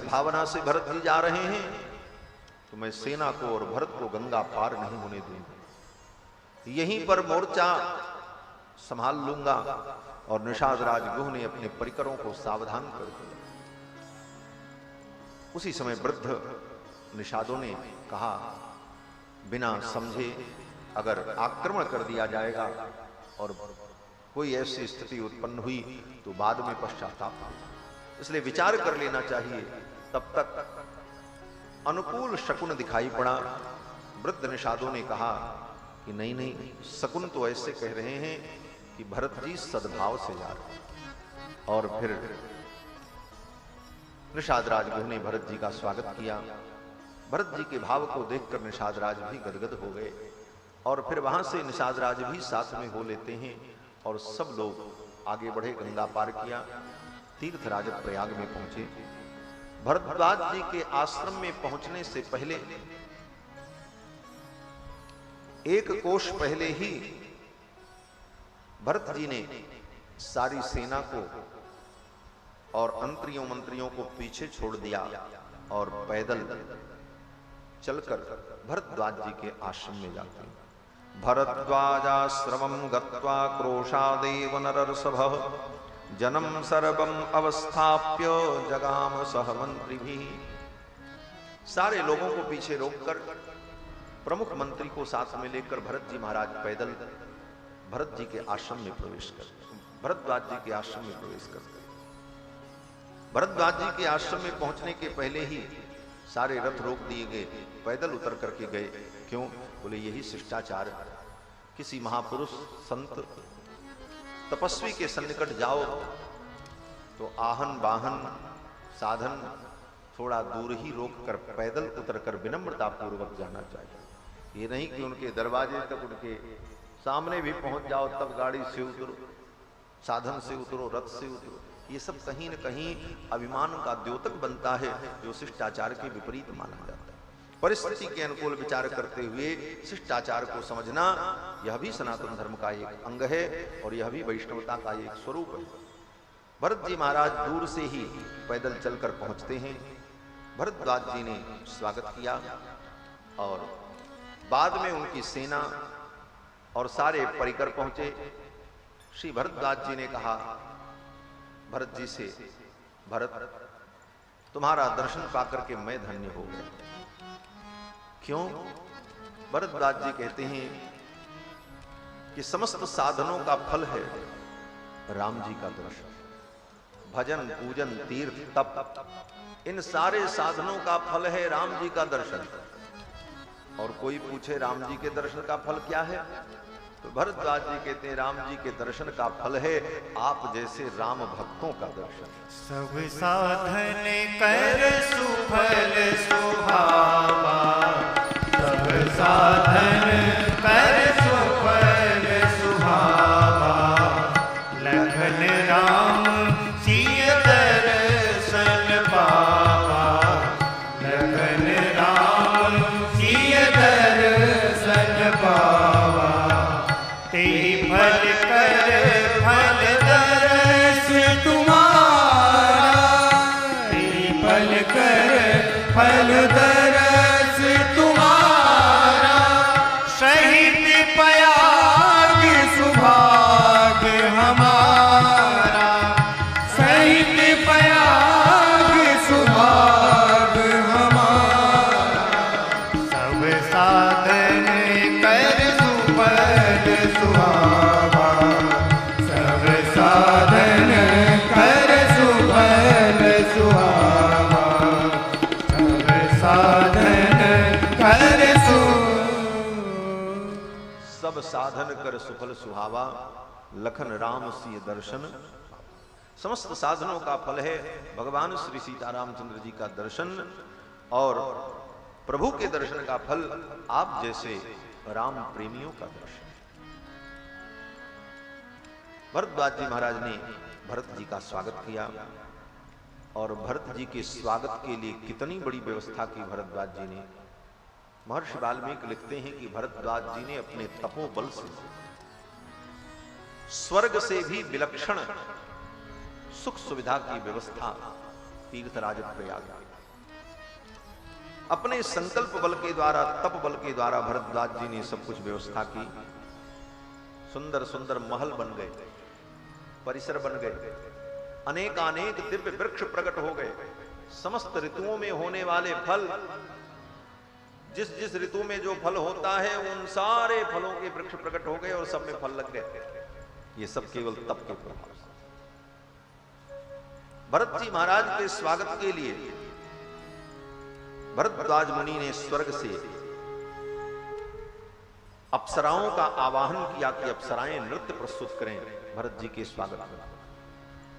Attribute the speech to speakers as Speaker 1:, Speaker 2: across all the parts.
Speaker 1: भावना से भरत जी जा रहे हैं तो मैं सेना को और भरत को गंगा पार नहीं होने दूंगा, यहीं पर मोर्चा संभाल लूंगा। और निषाद राजगुह ने अपने परिकरों को सावधान कर दिया। उसी समय वृद्ध निषादों ने कहा, बिना समझे अगर आक्रमण कर दिया जाएगा और कोई ऐसी स्थिति उत्पन्न हुई तो बाद में पश्चाताप, इसलिए विचार कर लेना चाहिए। तब तक अनुकूल शकुन दिखाई पड़ा। वृद्ध निषादों ने कहा कि नहीं नहीं, शकुन तो ऐसे कह रहे हैं कि भरत जी सद्भाव से जा रहे हैं। और फिर निषाद राजगुह ने भरत जी का स्वागत किया। भरत जी के भाव को देखकर निषाद राज भी गदगद हो गए। और फिर वहां से निषाद राज भी साथ में हो लेते हैं और सब लोग आगे बढ़े, गंगा पार किया, तीर्थराज प्रयाग में पहुंचे। भरद्वाज जी के आश्रम में पहुंचने से पहले, एक कोष पहले ही भरत जी ने सारी सेना को और अंतरियों मंत्रियों को पीछे छोड़ दिया और पैदल चलकर भरद्वाज जी के आश्रम में जाते हैं। भरद्वाजाश्रमं गत्वा क्रोशादेव नरर्षभः जनम सर्वम अवस्थाप्य जगाम सह मंत्रिभिः। सारे लोगों को पीछे रोककर प्रमुख मंत्री को साथ में लेकर भरत जी महाराज पैदल भरत जी के आश्रम में प्रवेश करते, भरद्वाज जी के आश्रम में प्रवेश करते। भरद्वाज जी के आश्रम में पहुंचने के पहले ही सारे रथ रोक दिए गए, पैदल उतर करके गए। क्यों? बोले यही शिष्टाचार। किसी महापुरुष संत तपस्वी के सन्निकट जाओ तो आहन वाहन साधन थोड़ा दूर ही रोककर पैदल उतरकर विनम्रता पूर्वक जाना चाहिए। ये नहीं कि उनके दरवाजे तक, उनके सामने भी पहुंच जाओ तब गाड़ी से उतरो, साधन से उतरो, रथ से उतरो। ये सब कहीं न कहीं अभिमान का द्योतक बनता है, जो शिष्टाचार के विपरीत माना जाता है। परिस्थिति के अनुकूल विचार करते हुए शिष्टाचार को समझना, यह भी सनातन धर्म का एक अंग है और यह भी वैष्णवता का एक स्वरूप है। भरत जी महाराज दूर से ही पैदल चलकर पहुंचते हैं। भरद्वाज जी ने स्वागत किया और बाद में उनकी सेना और सारे परिकर पहुंचे। श्री भरद्वाज जी ने कहा भरत जी से, भरत तुम्हारा दर्शन पाकर के मैं धन्य हो गया। क्यों? भरद्वाज जी कहते हैं कि समस्त साधनों का फल है राम जी का दर्शन। भजन, पूजन, तीर्थ, तप, इन सारे साधनों का फल है राम जी का दर्शन। और कोई पूछे राम जी के दर्शन का फल क्या है, तो भरद्वाज जी कहते हैं राम जी के दर्शन का फल है आप जैसे राम भक्तों का दर्शन।
Speaker 2: सब साधन कर सुफल सुहावा, सब साधन कर सुफल सुहावा, लखन राम सिय दर्शन पावा, लखन राम सिय दर्शन पावा, तेहि फल कर फल दर्श तुम्हारा, तेहि फल कर फल दर्श तुम्हारा, सहित पयाग सुभाग हमारा, सहित पयाग सुभाग हमारा, सब साधन कर सुफल सुहावा, सब साधन कर सुफल सुहावा, सब साधन कर
Speaker 1: सब साधन कर सुफल सुहावा, लखन राम सिय दर्शन। समस्त साधनों का फल है भगवान श्री सीतारामचंद्र जी का दर्शन, और प्रभु के दर्शन का फल आप जैसे राम प्रेमियों का दर्शन। भरद्वाज जी महाराज ने भरत जी का स्वागत किया और भरत जी के स्वागत के लिए कितनी बड़ी व्यवस्था की भरद्वाज जी ने। महर्षि वाल्मीकि लिखते हैं कि भरद्वाज जी ने अपने तपोबल से स्वर्ग से भी विलक्षण सुख सुविधा की व्यवस्था तीर्थराज प्रयाग। अपने संकल्प बल के द्वारा, तप बल के द्वारा भरद्वाज जी ने सब कुछ व्यवस्था की। सुंदर सुंदर महल बन गए, परिसर बन गए, अनेकानेक दिव्य वृक्ष प्रकट हो गए। समस्त ऋतुओं में होने वाले फल, जिस जिस ऋतु में जो फल होता है उन सारे फलों के वृक्ष प्रकट हो गए और सब में फल लग गए। ये सब केवल तप के प्रभाव से। भरत जी महाराज के स्वागत के लिए भरद्वाज मुनि ने स्वर्ग से अप्सराओं का आवाहन किया कि अप्सराएं नृत्य प्रस्तुत करें भरत जी के स्वागत में।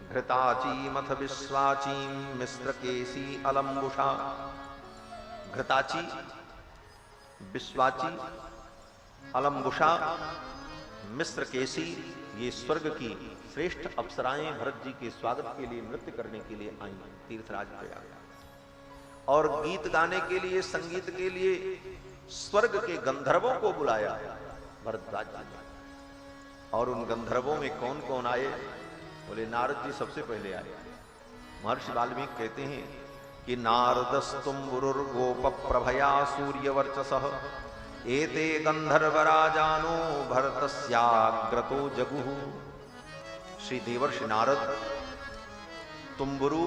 Speaker 1: घृताची मथ विश्वाची मिश्र केसी अलम्बुषा। घृताची, विश्वाची, अलम्बुषा, मिश्र केसी, ये स्वर्ग की श्रेष्ठ अप्सराएं भरत जी के स्वागत के लिए नृत्य करने के लिए आई तीर्थराज प्रयाग। और गीत गाने के लिए, संगीत के लिए स्वर्ग के गंधर्वों को बुलाया भरद्वाज जी। और उन गंधर्वों में कौन कौन आए? बोले नारद जी सबसे पहले आए। महर्षि वाल्मीकि कहते हैं कि नारदस्तुम्बुरुर्गोप प्रभया सूर्यवर्चसः एते गंधर्वराजानो भरतस्याग्रतो जगुः। श्री देवर्षि नारद, तुम्बुरु,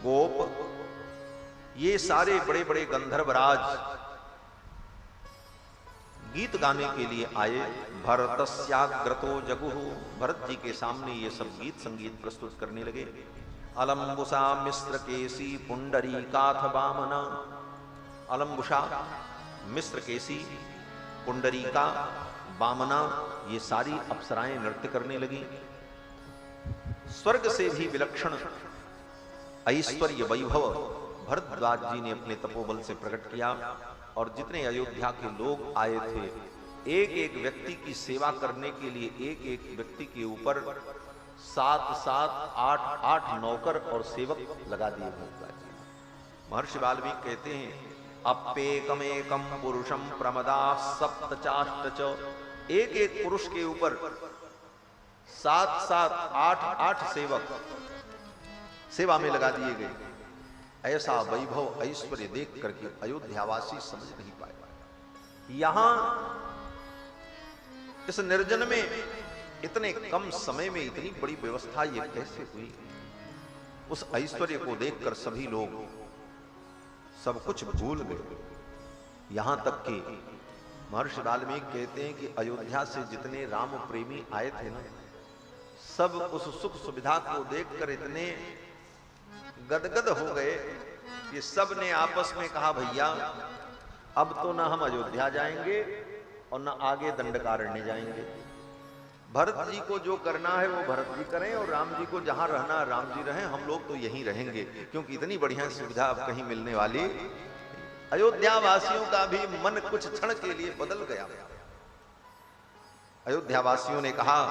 Speaker 1: गोप, ये सारे बड़े बड़े गंधर्वराज गीत गाने के लिए आए। भरतस्याग्रतो जगुः, भरत जी के सामने ये सब गीत संगीत प्रस्तुत करने लगे। अलम्बुषा मिश्र केसी पुंडरीकाथ वामना। अलम्बुषा, मिश्र केसी, पुंडरीका, वामना, ये सारी अप्सराएं नृत्य करने लगी। स्वर्ग से भी विलक्षण ऐश्वर्य वैभव भरद्वाज जी ने अपने तपोबल से प्रकट किया। और जितने अयोध्या के लोग आए थे, एक एक व्यक्ति की सेवा करने के लिए एक एक व्यक्ति के ऊपर 7-7, 8-8 नौकर और सेवक लगा दिए भरद्वाज जी। महर्षि वाल्मीकि कहते हैं अप्येकमेकम पुरुषम प्रमदा सप्तचाष्ट। एक एक पुरुष के ऊपर 7-7, 8-8 सेवक सेवा में लगा दिए गए। ऐसा वैभव ऐश्वर्य देख करके अयोध्यावासी समझ नहीं पाए। यहां इस निर्जन में इतने कम समय में इतनी बड़ी व्यवस्था ये कैसे हुई? उस ऐश्वर्य को देखकर सभी लोग सब कुछ भूल गए। यहां तक कि महर्षि वाल्मीकि कहते हैं कि अयोध्या से जितने राम प्रेमी आए थे ना, सब उस सुख सुविधा को देखकर इतने गदगद हो गए कि सब ने आपस में कहा भैया अब तो ना हम अयोध्या जाएंगे और ना आगे दंडकारण्य जाएंगे। भरत जी को जो करना है वो भरत जी करें और राम जी को जहां रहना है राम जी रहें, हम लोग तो यहीं रहेंगे, क्योंकि इतनी बढ़िया सुविधा अब कहीं मिलने वाली। अयोध्या वासियों का भी मन कुछ क्षण के लिए बदल गया। अयोध्या वासियों ने कहा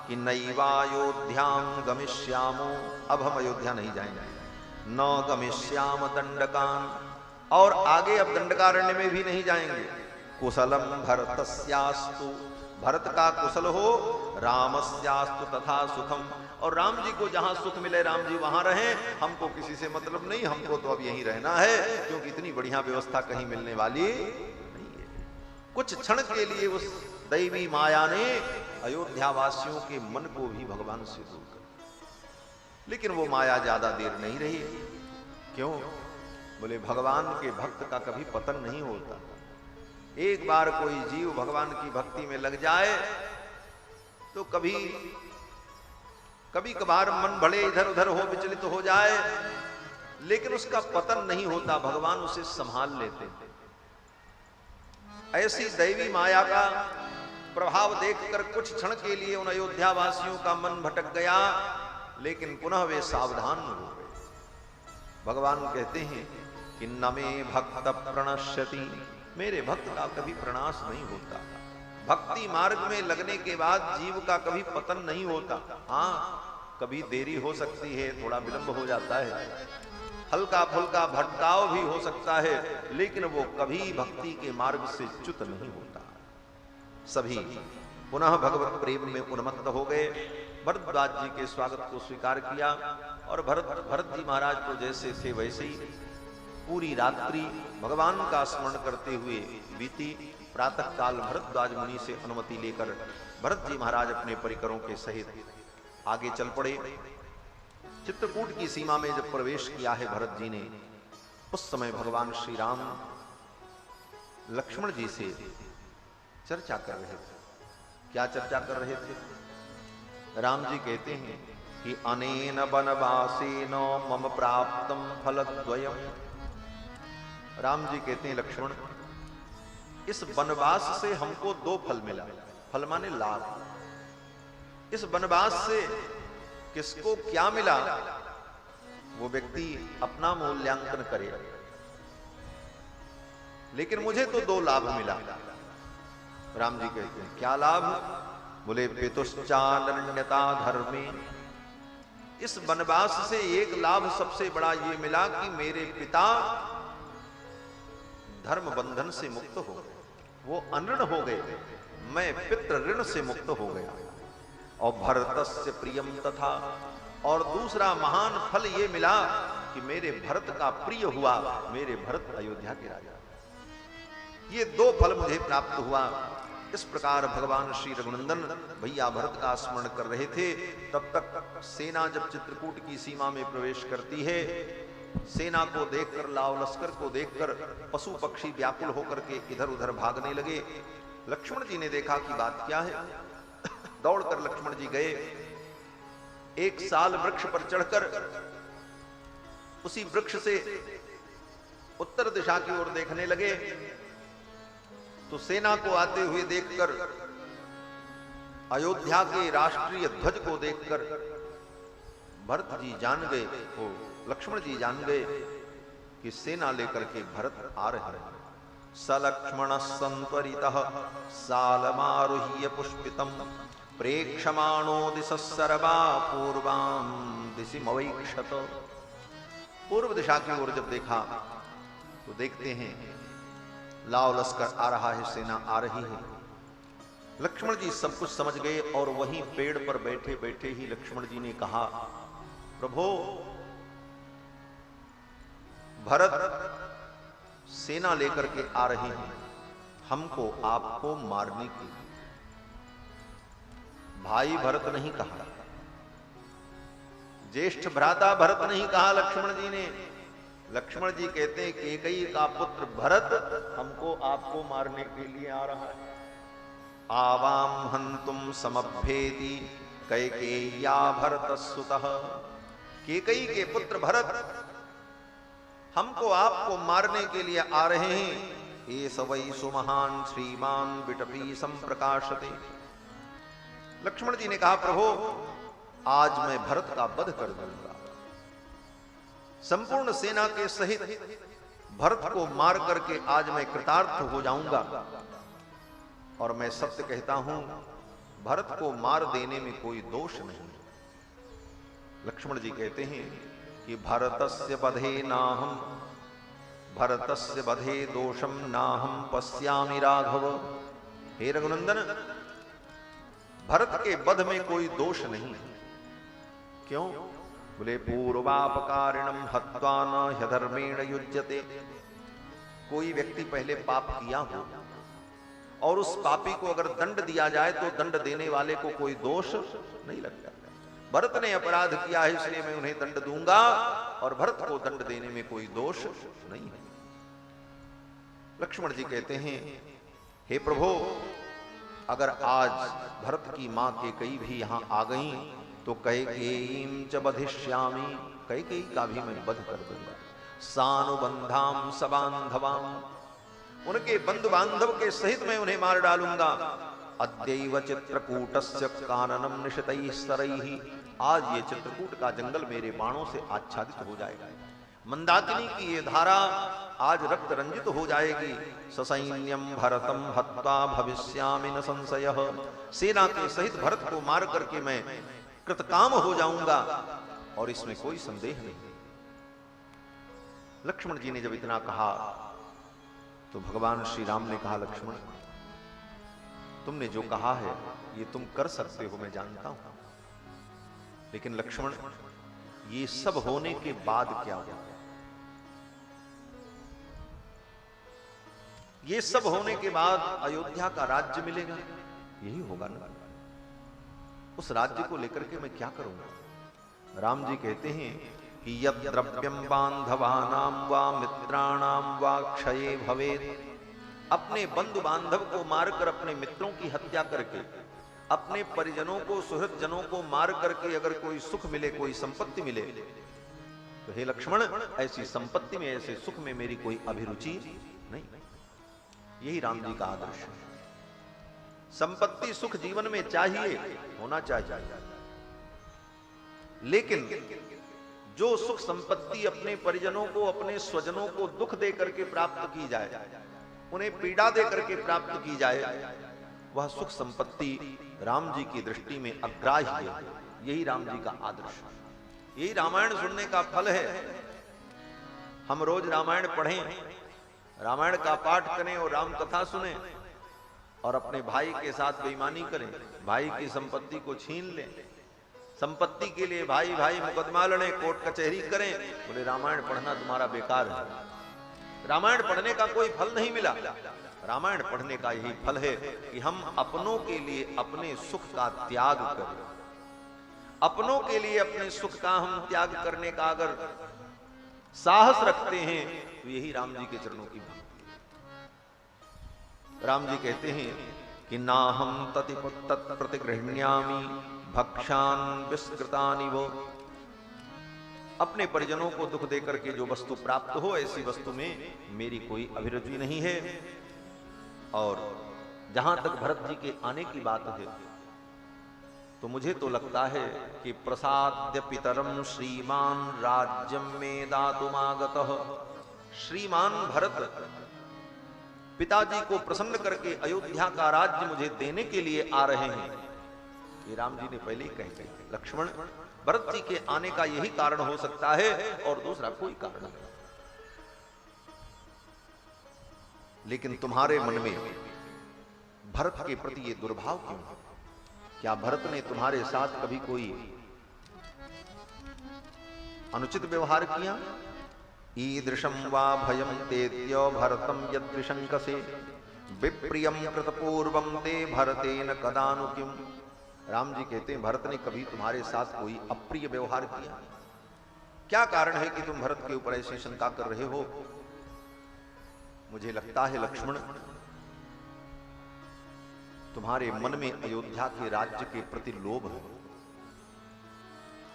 Speaker 1: कि नैवायोध्याम गमिष्यामो, अब हम अयोध्या नहीं जाएंगे। न गमिष्याम दंडकान, और आगे अब दंडकारण्य में भी नहीं जाएंगे। कुशलम भरतस्यास्तु, भरत का कुशल हो, रामस्यास्तु तथा सुखम, और राम जी को जहां सुख मिले राम जी वहां रहें, हमको किसी से मतलब नहीं, हमको तो अब यहीं रहना है, क्योंकि इतनी बढ़िया व्यवस्था कहीं मिलने वाली नहीं है। कुछ क्षण के लिए उस दैवी माया ने अयोध्या वासियों के मन को भी भगवान से दूर कर, लेकिन वो माया ज्यादा देर नहीं रही। क्यों? बोले भगवान के भक्त का कभी पतन नहीं होता। एक बार कोई जीव भगवान की भक्ति में लग जाए तो कभी कभार मन भले इधर उधर हो, विचलित हो जाए, लेकिन उसका पतन नहीं होता, भगवान उसे संभाल लेते। ऐसी दैवी माया का प्रभाव देखकर कुछ क्षण के लिए उन अयोध्या वासियों का मन भटक गया, लेकिन पुनः वे सावधान हो गए। भगवान कहते हैं कि न मे भक्त प्रणश्यति, मेरे भक्त का कभी प्रणाश नहीं होता। भक्ति मार्ग में लगने के बाद जीव का कभी पतन नहीं होता। हाँ, कभी देरी हो सकती है, थोड़ा विलंब हो जाता है, हल्का फुल्का भटकाव भी हो सकता है, लेकिन वो कभी भक्ति के मार्ग से च्युत नहीं होता। सभी पुनः भगवत प्रेम में उन्मत्त हो गए। भरद्वाज जी के स्वागत को स्वीकार किया और भरत जी महाराज तो जैसे थे वैसे ही पूरी रात्रि भगवान का स्मरण करते हुए बीती। प्रातः काल भरद्वाज मुनि से अनुमति लेकर भरत जी महाराज अपने परिकरों के सहित आगे चल पड़े। चित्रकूट की सीमा में जब प्रवेश किया है भरत जी ने, उस समय भगवान श्री राम लक्ष्मण जी से चर्चा कर रहे थे। क्या चर्चा कर रहे थे? राम जी कहते हैं कि अनेन वनवासेन मम प्राप्तम फलद्वयम। राम जी कहते हैं लक्ष्मण, इस वनवास से हमको दो फल मिला। फल माने लाभ। इस वनवास से किसको क्या मिला वो व्यक्ति अपना मूल्यांकन करे, लेकिन मुझे तो दो लाभ मिला। राम जी कहते हैं क्या लाभ? बोले पितुश्चानन्यता धर्मे। इस वनवास से एक लाभ सबसे बड़ा ये मिला कि मेरे पिता धर्म बंधन से मुक्त हो गए, वो अनऋण हो गए, मैं पितृ ऋण से मुक्त हो गया। और भरतस्य प्रियम तथा, और दूसरा महान फल ये मिला कि मेरे भरत का प्रिय हुआ, मेरे भरत अयोध्या के राजा। ये दो फल मुझे प्राप्त हुआ। इस प्रकार भगवान श्री रघुनंदन भैया भरत का स्मरण कर रहे थे। तब तक सेना जब चित्रकूट की सीमा में प्रवेश करती है, सेना को देखकर, लाव लश्कर को देखकर पशु पक्षी व्याकुल होकर के इधर उधर भागने लगे। लक्ष्मण जी ने देखा कि बात क्या है। दौड़कर लक्ष्मण जी गए, एक साल वृक्ष पर चढ़कर उसी वृक्ष से उत्तर दिशा की ओर देखने लगे। तो सेना को आते हुए देखकर, अयोध्या के राष्ट्रीय ध्वज को देखकर भरत जी जान गए, वो लक्ष्मण जी जान गए कि सेना लेकर के भरत आ रहे हैं। सलक्ष्मण संत्वरितः सालमारुह्य पुष्पितम प्रेक्षमाणो दिशः सर्वा पूर्वां दिशिमवैक्षत। पूर्व दिशा की ओर जब देखा तो देखते हैं लाव लश्कर आ रहा है, सेना आ रही है। लक्ष्मण जी सब कुछ समझ गए और वहीं पेड़ पर बैठे बैठे ही लक्ष्मण जी ने कहा, प्रभु भरत सेना लेकर के आ रहे हैं हमको आपको मारने के लिए। भाई भरत नहीं कहा, ज्येष्ठ भ्राता भरत नहीं कहा लक्ष्मण जी ने। लक्ष्मण जी कहते हैं कैकेयी का पुत्र भरत हमको आपको मारने के लिए आ रहा है। आवाम हंतुम समभ्येति कैकेय्या भरतसुतः। कैकेयी के पुत्र भरत हमको आपको मारने के लिए आ रहे हैं। ये सवै सुमहान श्रीमान विटपी संप्रकाशते। लक्ष्मण जी ने कहा, प्रभु आज मैं भरत का वध कर दूंगा, संपूर्ण सेना के सहित भरत को मार करके आज मैं कृतार्थ हो जाऊंगा। और मैं सत्य कहता हूं, भरत को मार देने में कोई दोष नहीं। लक्ष्मण जी कहते हैं कि भरतस्य वधे नाहम, भरतस्य वधे दोषम नाहम पश्यामि राघव। हे रघुनंदन, भरत के वध में कोई दोष नहीं। क्यों? बोले पूर्वापकारिणम हत्वा न ह्यधर्मेण युज्यते। कोई व्यक्ति पहले पाप किया हो और उस पापी को अगर दंड दिया जाए तो दंड देने वाले को कोई दोष नहीं लगता। भरत ने अपराध किया है इसलिए मैं उन्हें दंड दूंगा, और भरत को दंड देने में कोई दोष नहीं है। लक्ष्मण जी कहते हैं, हे प्रभु, अगर आज भरत की मां कैकेयी भी यहां आ गई तो कैकेयीं च वधिष्यामि, कैकेयी का भी मैं वध कर दूंगा। सानुबंधाम सबांधवाम, उनके बंधु बांधव के सहित मैं उन्हें मार डालूंगा। अद्यैव चित्रकूटस्य काननम निशितैः सरैः, आज ये चित्रकूट का जंगल मेरे बाणों से आच्छादित हो जाएगा। मंदाकिनी की ये धारा आज रक्त रंजित हो जाएगी। ससैन्यम भरतम हत्वा भविष्यामि न संशयः, सेना के सहित भरत को मार करके मैं कृतकाम हो जाऊंगा और इसमें कोई संदेह नहीं। लक्ष्मण जी ने जब इतना कहा तो भगवान श्री राम ने कहा, लक्ष्मण तुमने जो कहा है ये तुम कर सकते हो, मैं जानता हूं, लेकिन लक्ष्मण, ये सब होने के बाद क्या होगा? ये सब होने के बाद अयोध्या का राज्य मिलेगा, यही होगा ना। उस राज्य को लेकर के मैं क्या करूंगा? राम जी कहते हैं कि यद द्रव्यम बांधवानाम वा मित्राणाम वा क्षये भवेत्, अपने बंधु बांधव को मारकर, अपने मित्रों की हत्या करके, अपने परिजनों को, सुहृद जनों को मार करके अगर कोई सुख मिले, कोई संपत्ति मिले, तो हे लक्ष्मण, ऐसी संपत्ति में, ऐसे सुख में मेरी कोई अभिरुचि नहीं। यही राम जी का आदर्श है। संपत्ति सुख जीवन में चाहिए, होना चाहिए, लेकिन जो सुख संपत्ति अपने परिजनों को, अपने स्वजनों को दुख दे करके प्राप्त की जाए, उन्हें पीड़ा दे करके प्राप्त की जाए, वह सुख संपत्ति राम जी की दृष्टि में अग्राह्य है। यही राम जी का आदर्श है, यही रामायण सुनने का फल है। हम रोज रामायण पढ़ें, रामायण का पाठ करें और राम कथा सुने, और अपने भाई के साथ बेईमानी करें, भाई की संपत्ति को छीन लें, संपत्ति के लिए भाई भाई मुकदमा लड़ें, कोर्ट कचहरी करें, बोले रामायण पढ़ना तुम्हारा बेकार है। रामायण पढ़ने का कोई फल नहीं मिला। रामायण पढ़ने का यही फल है कि हम अपनों के लिए अपने सुख का त्याग करें। अपनों के लिए अपने सुख का हम त्याग करने का अगर साहस रखते हैं, तो यही राम जी के चरणों की भक्ति है। राम जी कहते हैं कि ना हम तत्प्रतिगृह्ण्यामि भक्षान विस्कृतानि वो, अपने परिजनों को दुख देकर के जो वस्तु प्राप्त हो, ऐसी वस्तु में मेरी कोई अभिरुचि नहीं है। और जहां तक भरत जी के आने की बात है, तो मुझे तो लगता है कि प्रसाद्य पितरम श्रीमान राज्यम में दातुमागतः, श्रीमान भरत पिताजी को प्रसन्न करके अयोध्या का राज्य मुझे देने के लिए आ रहे हैं। ये राम जी ने पहले ही कह दिया, लक्ष्मण, भरत जी के आने का यही कारण हो सकता है और दूसरा कोई कारण नहीं। लेकिन तुम्हारे मन में भरत के प्रति ये दुर्भाव क्यों है? क्या भरत ने तुम्हारे साथ कभी कोई अनुचित व्यवहार किया? ईदृशं वा भयं तेद्य भरतं यदृशंकसे विप्रियं कृतपूर्वं ते भरतेन कदानु किम। राम जी कहते हैं, भरत ने कभी तुम्हारे साथ कोई अप्रिय व्यवहार किया? क्या कारण है कि तुम भरत के ऊपर ऐसी शंका कर रहे हो? मुझे लगता है लक्ष्मण, तुम्हारे मन में अयोध्या के राज्य के प्रति लोभ है,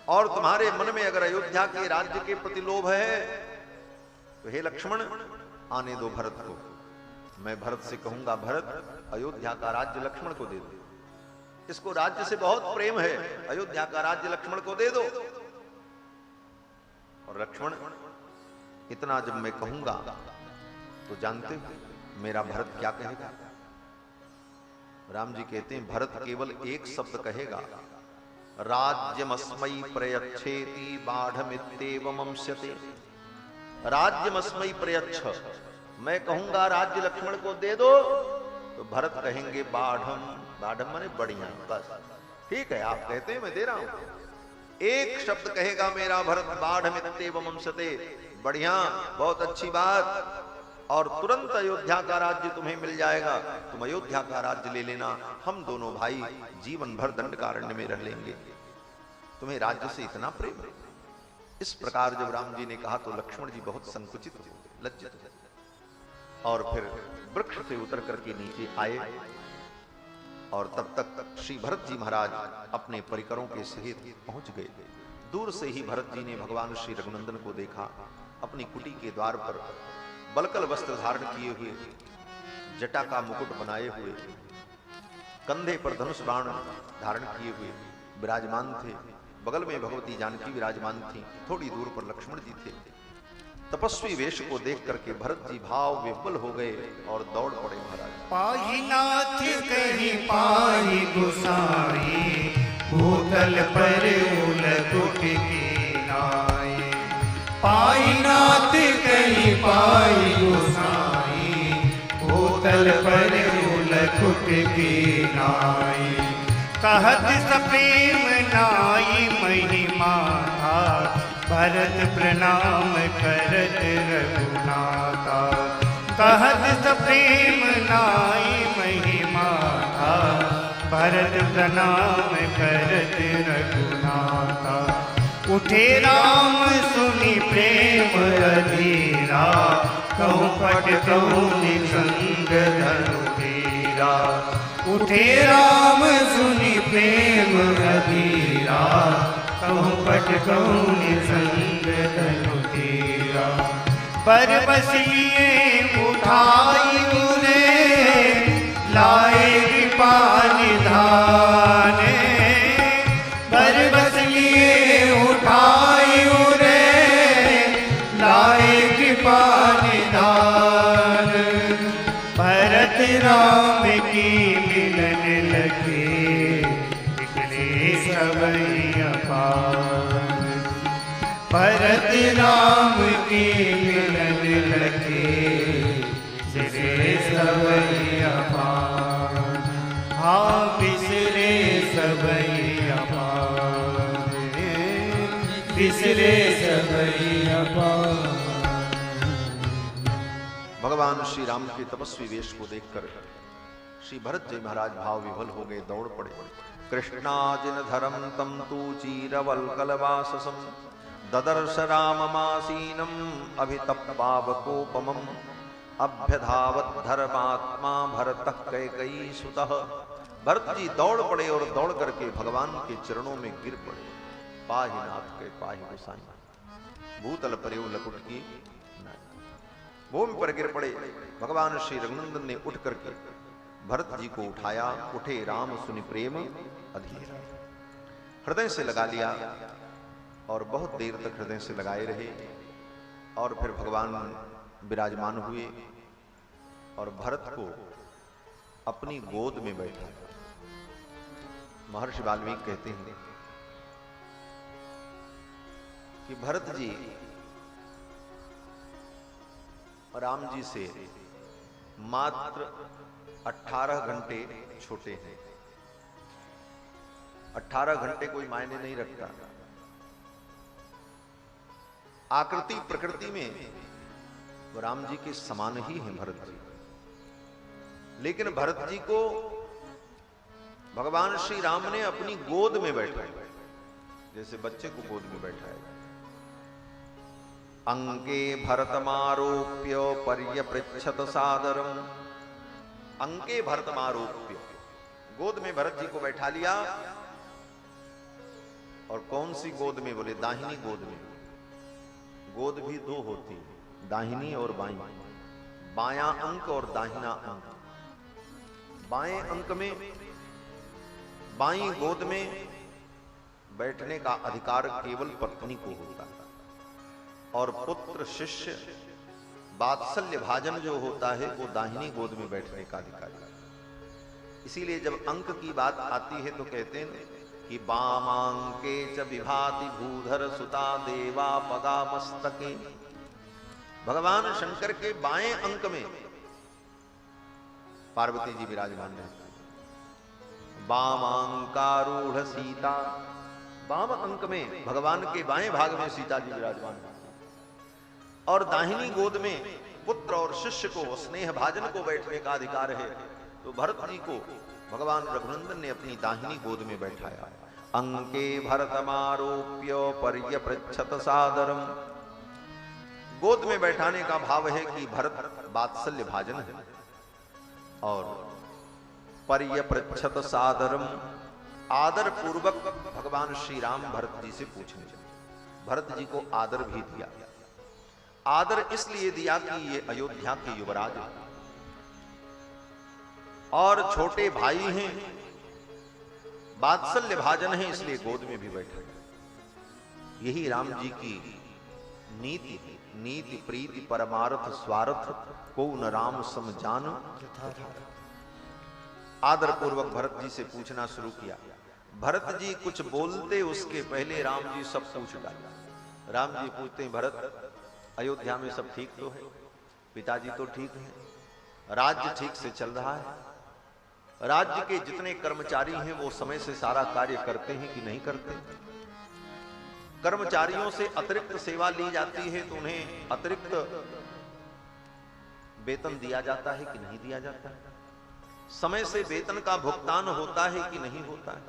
Speaker 1: और तुम्हारे मन में अगर अयोध्या के राज्य के प्रति लोभ है, तो हे लक्ष्मण, आने दो भरत को। मैं भरत से कहूंगा, भरत, अयोध्या का राज्य लक्ष्मण को दे दो। इसको राज्य से बहुत प्रेम है, अयोध्या का राज्य लक्ष्मण को दे दो। और लक्ष्मण, इतना जब मैं कहूंगा तो जानते हो मेरा भरत क्या कहेगा? राम जी कहते हैं, भरत केवल एक शब्द कहेगा, राज्यमस्मै प्रयच्छेति बाढ़मित्येवमंस्यते। राज्यमस्मै प्रयच्छ, मैं कहूंगा राज्य लक्ष्मण को दे दो, तो भरत कहेंगे बाढ़म, बाढ़म माने बढ़िया, बस ठीक है, आप कहते हैं मैं दे रहा हूं। एक शब्द कहेगा मेरा भरत, बाढ़मित्येवमंस्यते, बढ़िया, बहुत अच्छी बात, और तुरंत अयोध्या का राज्य तुम्हें मिल जाएगा, तुम अयोध्या का राज्य ले लेना, हम दोनों भाई जीवन भर दंडकारण्य में रह लेंगे। तुम्हें राज्य से इतना प्रेम है? इस प्रकार जब राम जी ने कहा तो लक्ष्मण जी बहुत संकुचित हो, लज्जित हो, और फिर वृक्ष से उतर करके नीचे आए। और तब तक श्री भरत जी महाराज अपने परिकरों के सहित पहुंच गए। दूर से ही भरत जी ने भगवान श्री रघुनंदन को देखा, अपनी कुटी के द्वार पर बलकल वस्त्र धारण किए हुए, जटा का मुकुट बनाए हुए, कंधे पर धनुष बाण धारण किए हुए विराजमान थे। बगल में भगवती जानकी विराजमान थी, थोड़ी दूर पर लक्ष्मण जी थे। तपस्वी वेश को देख करके भरत जी भाव विह्वल हो गए और दौड़ पड़े महाराज।
Speaker 2: पाहि नाथ कहीं पाहि गुसाई, भूतल पर उलकुट की नाई। पाहि नाथ कहीं पाहि गुसाई, भूतल पर उलकुट की नाई। कहत सप्रेम नाई महिमा था, भरत प्रणाम करत रघुनाथा। कहत सप्रेम नाई महिमा था, भरत प्रणाम करत रघुनाथा। उठे राम सुनि प्रेम अधीरा, कहूँ पट कहूँ निसंग धनु धीरा। उठे राम सुनि प्रेम अधीरा, कहूँ पट कहूँ निसंग धनु धीरा। पर बसिए उठाई उरे, लाए कृपा निधान। पर बसिए उठाई उरे, लाए कृपा निधान। भरत राम की मिलन लगे, निकले सबई अपार। भरत राम की मिलन लगे, निकले सबई अपार। हाँ बिसरे सबई अपार, बिसरे सबई अपार।
Speaker 1: भगवान श्री राम के तपस्वी वेश को देखकर श्री भरत जी महाराज भाव विभल हो गए, दौड़ पड़े। कृष्णाजिन धरम तम तू चीरवल्कलवाससम, ददर्श राममासीनम अभितप्पावकोपमम। अभ्यधावत धर्मात्मा भरतः कैकेयीसुतः। भरत जी दौड़ पड़े और दौड़ करके भगवान के चरणों में गिर पड़े। पाहि नाथ के पाहि गोसाई, भूतल पर्यो लकुट की भूमि पर गिर पड़े। भगवान श्री रघुनंदन ने उठ करके भरत जी को उठाया। उठे राम सुनि प्रेम अधीरा, हृदय से लगा लिया और बहुत देर तक हृदय से लगाए रहे। और फिर भगवान विराजमान हुए और भरत को अपनी गोद में बैठा। महर्षि वाल्मीकि कहते हैं कि भरत जी राम जी से मात्र 18 घंटे छोटे हैं। 18 घंटे कोई मायने नहीं रखता। आकृति प्रकृति में राम जी के समान ही हैं भरत जी, लेकिन भरत जी को भगवान श्री राम ने अपनी गोद में बैठाया, जैसे बच्चे को गोद में बैठाया। अंगे भरतमारोप्य पर्यपृच्छत सादरम। अंगे भरतमारोप्य, गोद में भरत जी को बैठा लिया। और कौन सी गोद में? बोले दाहिनी गोद में। गोद भी दो होती, दाहिनी और बाईं। बायां अंक और दाहिना अंक। बाएं अंक में, बाईं गोद में बैठने का अधिकार केवल पत्नी को होता है, और पुत्र शिष्य वात्सल्य भाजन जो होता है वो दाहिनी गोद में बैठने का अधिकार है। इसीलिए जब अंक की बात आती है तो कहते हैं कि वामांके च विभाति भूधर सुता देवा पगा मस्तके। भगवान शंकर के बाएं अंक में पार्वती जी विराजमान है। वामांकारूढ़ सीता, वाम अंक में भगवान के बाएं भाग में सीता जी विराजमान है। और दाहिनी गोद में पुत्र और शिष्य को, स्नेह भाजन को बैठने का अधिकार है। तो भरत जी को भगवान रघुनंदन ने अपनी दाहिनी गोद में बैठाया। अंके भरतमारोप्य पर्यपृच्छत सादरम। गोद में बैठाने का भाव है कि भरत वात्सल्य भाजन है। और पर्यपृच्छत सादरम, आदर पूर्वक भगवान श्री राम भरत जी से पूछने लगे। भरत जी को आदर भी दिया। आदर इसलिए दिया कि ये अयोध्या के युवराज हैं और छोटे भाई हैं, वात्सल्य भाजन है, इसलिए गोद में भी बैठे। यही राम जी की नीति, नीति प्रीति परमार्थ स्वार्थ को न राम सम जान। आदर पूर्वक भरत जी से पूछना शुरू किया। भरत जी कुछ बोलते उसके पहले राम जी सब पूछ डाला। राम जी पूछते हैं, भरत अयोध्या में सब ठीक तो है? पिताजी तो ठीक है, राज्य ठीक से चल रहा है, राज्य के जितने कर्मचारी हैं वो समय से सारा कार्य करते हैं कि नहीं करते? कर्मचारियों से अतिरिक्त सेवा ली जाती है तो उन्हें अतिरिक्त वेतन दिया जाता है कि नहीं दिया जाता है? समय से वेतन का भुगतान होता है कि नहीं होता है?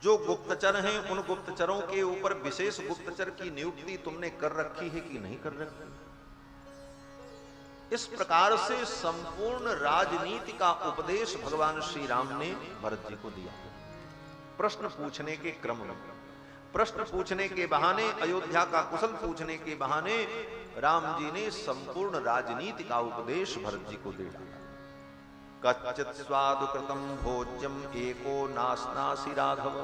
Speaker 1: जो गुप्तचर हैं उन गुप्तचरों के ऊपर विशेष गुप्तचर की नियुक्ति तुमने कर रखी है कि नहीं कर रखी? इस प्रकार से संपूर्ण राजनीति का उपदेश भगवान श्री राम ने भरत जी को दिया। प्रश्न पूछने के क्रम में, प्रश्न पूछने के बहाने, अयोध्या का कुशल पूछने के बहाने राम जी ने संपूर्ण राजनीति का उपदेश भरत जी को दे डाला। कच्चित् स्वादु कृतम भोज्यम एको नास्नासि राघव।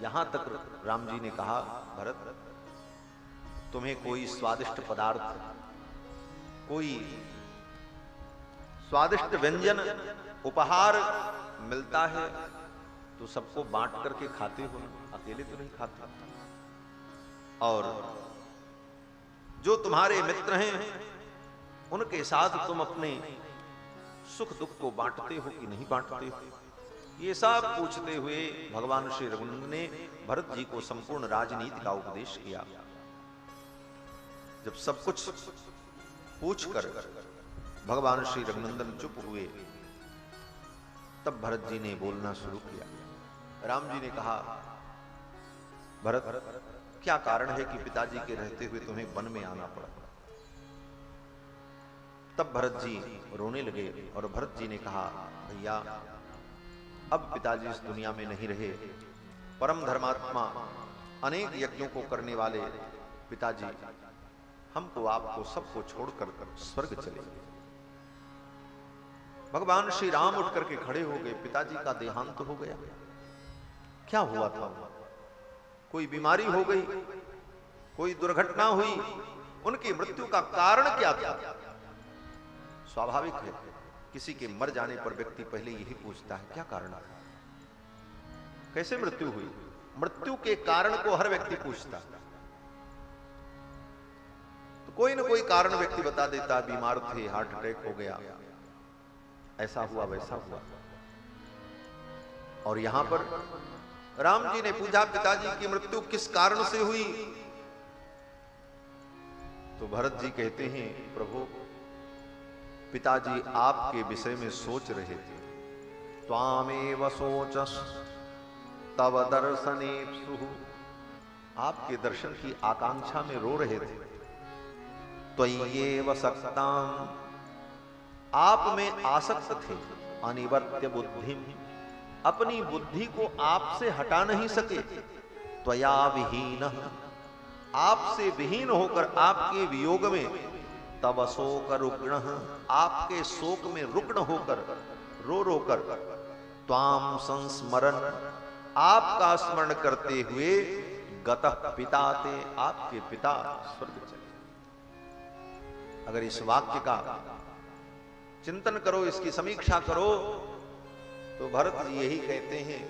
Speaker 1: यहां तक राम जी ने कहा, भरत तुम्हें कोई स्वादिष्ट पदार्थ, कोई स्वादिष्ट व्यंजन उपहार मिलता है तो सबको बांट करके खाते हो, अकेले तो नहीं खाते। और जो तुम्हारे मित्र हैं उनके साथ तुम अपने सुख दुख को बांटते हो कि नहीं बांटते हो? ये सब पूछते हुए भगवान श्री रघुनंदन ने भरत जी को संपूर्ण राजनीति का उपदेश किया। जब सब कुछ पूछकर भगवान श्री रघुनंदन चुप हुए, तब भरत जी ने बोलना शुरू किया। राम जी ने कहा, भरत क्या कारण है कि पिताजी के रहते हुए तुम्हें वन में आना पड़ा? तब भरत जी रोने लगे और भरत जी ने कहा, भैया अब पिताजी इस दुनिया में नहीं रहे, परम धर्मात्मा अनेक यज्ञों को करने वाले पिताजी हमको आपको सबको छोड़कर स्वर्ग चले गए। भगवान श्री राम उठ करके खड़े हो गए। पिताजी का देहांत हो गया। क्या हुआ था? कोई बीमारी हो गई, कोई दुर्घटना हुई, उनकी मृत्यु का कारण क्या था? स्वाभाविक है, किसी के मर जाने पर व्यक्ति पहले यही पूछता है क्या कारण है, कैसे मृत्यु हुई। मृत्यु के कारण को हर व्यक्ति पूछता है। तो कोई ना कोई कारण व्यक्ति बता देता, बीमार थे, हार्ट अटैक हो गया, ऐसा हुआ वैसा हुआ। और यहां पर राम जी ने पूछा, पिताजी की मृत्यु किस कारण से हुई? तो भरत जी कहते हैं, प्रभु पिताजी आपके विषय में सोच रहे थे। त्वामेव सोचस तव दर्शनेप्सुः, आपके दर्शन की आकांक्षा में रो रहे थे। त्वय्येव सक्ताम्, आप में आसक्त थे। अनिवर्त्य बुद्धिम, अपनी बुद्धि को आपसे हटा नहीं सके। त्वया विहीनः, आपसे विहीन होकर आपके वियोग में, तव शोक रुग्णः, आपके शोक में रुग्ण होकर रो रो कर, त्वाम संस्मरन्, आपका स्मरण करते हुए, गतः पिताते, आपके पिता स्वर्ग चले। अगर इस वाक्य का चिंतन करो, इसकी समीक्षा करो, तो भरत जी यही कहते हैं,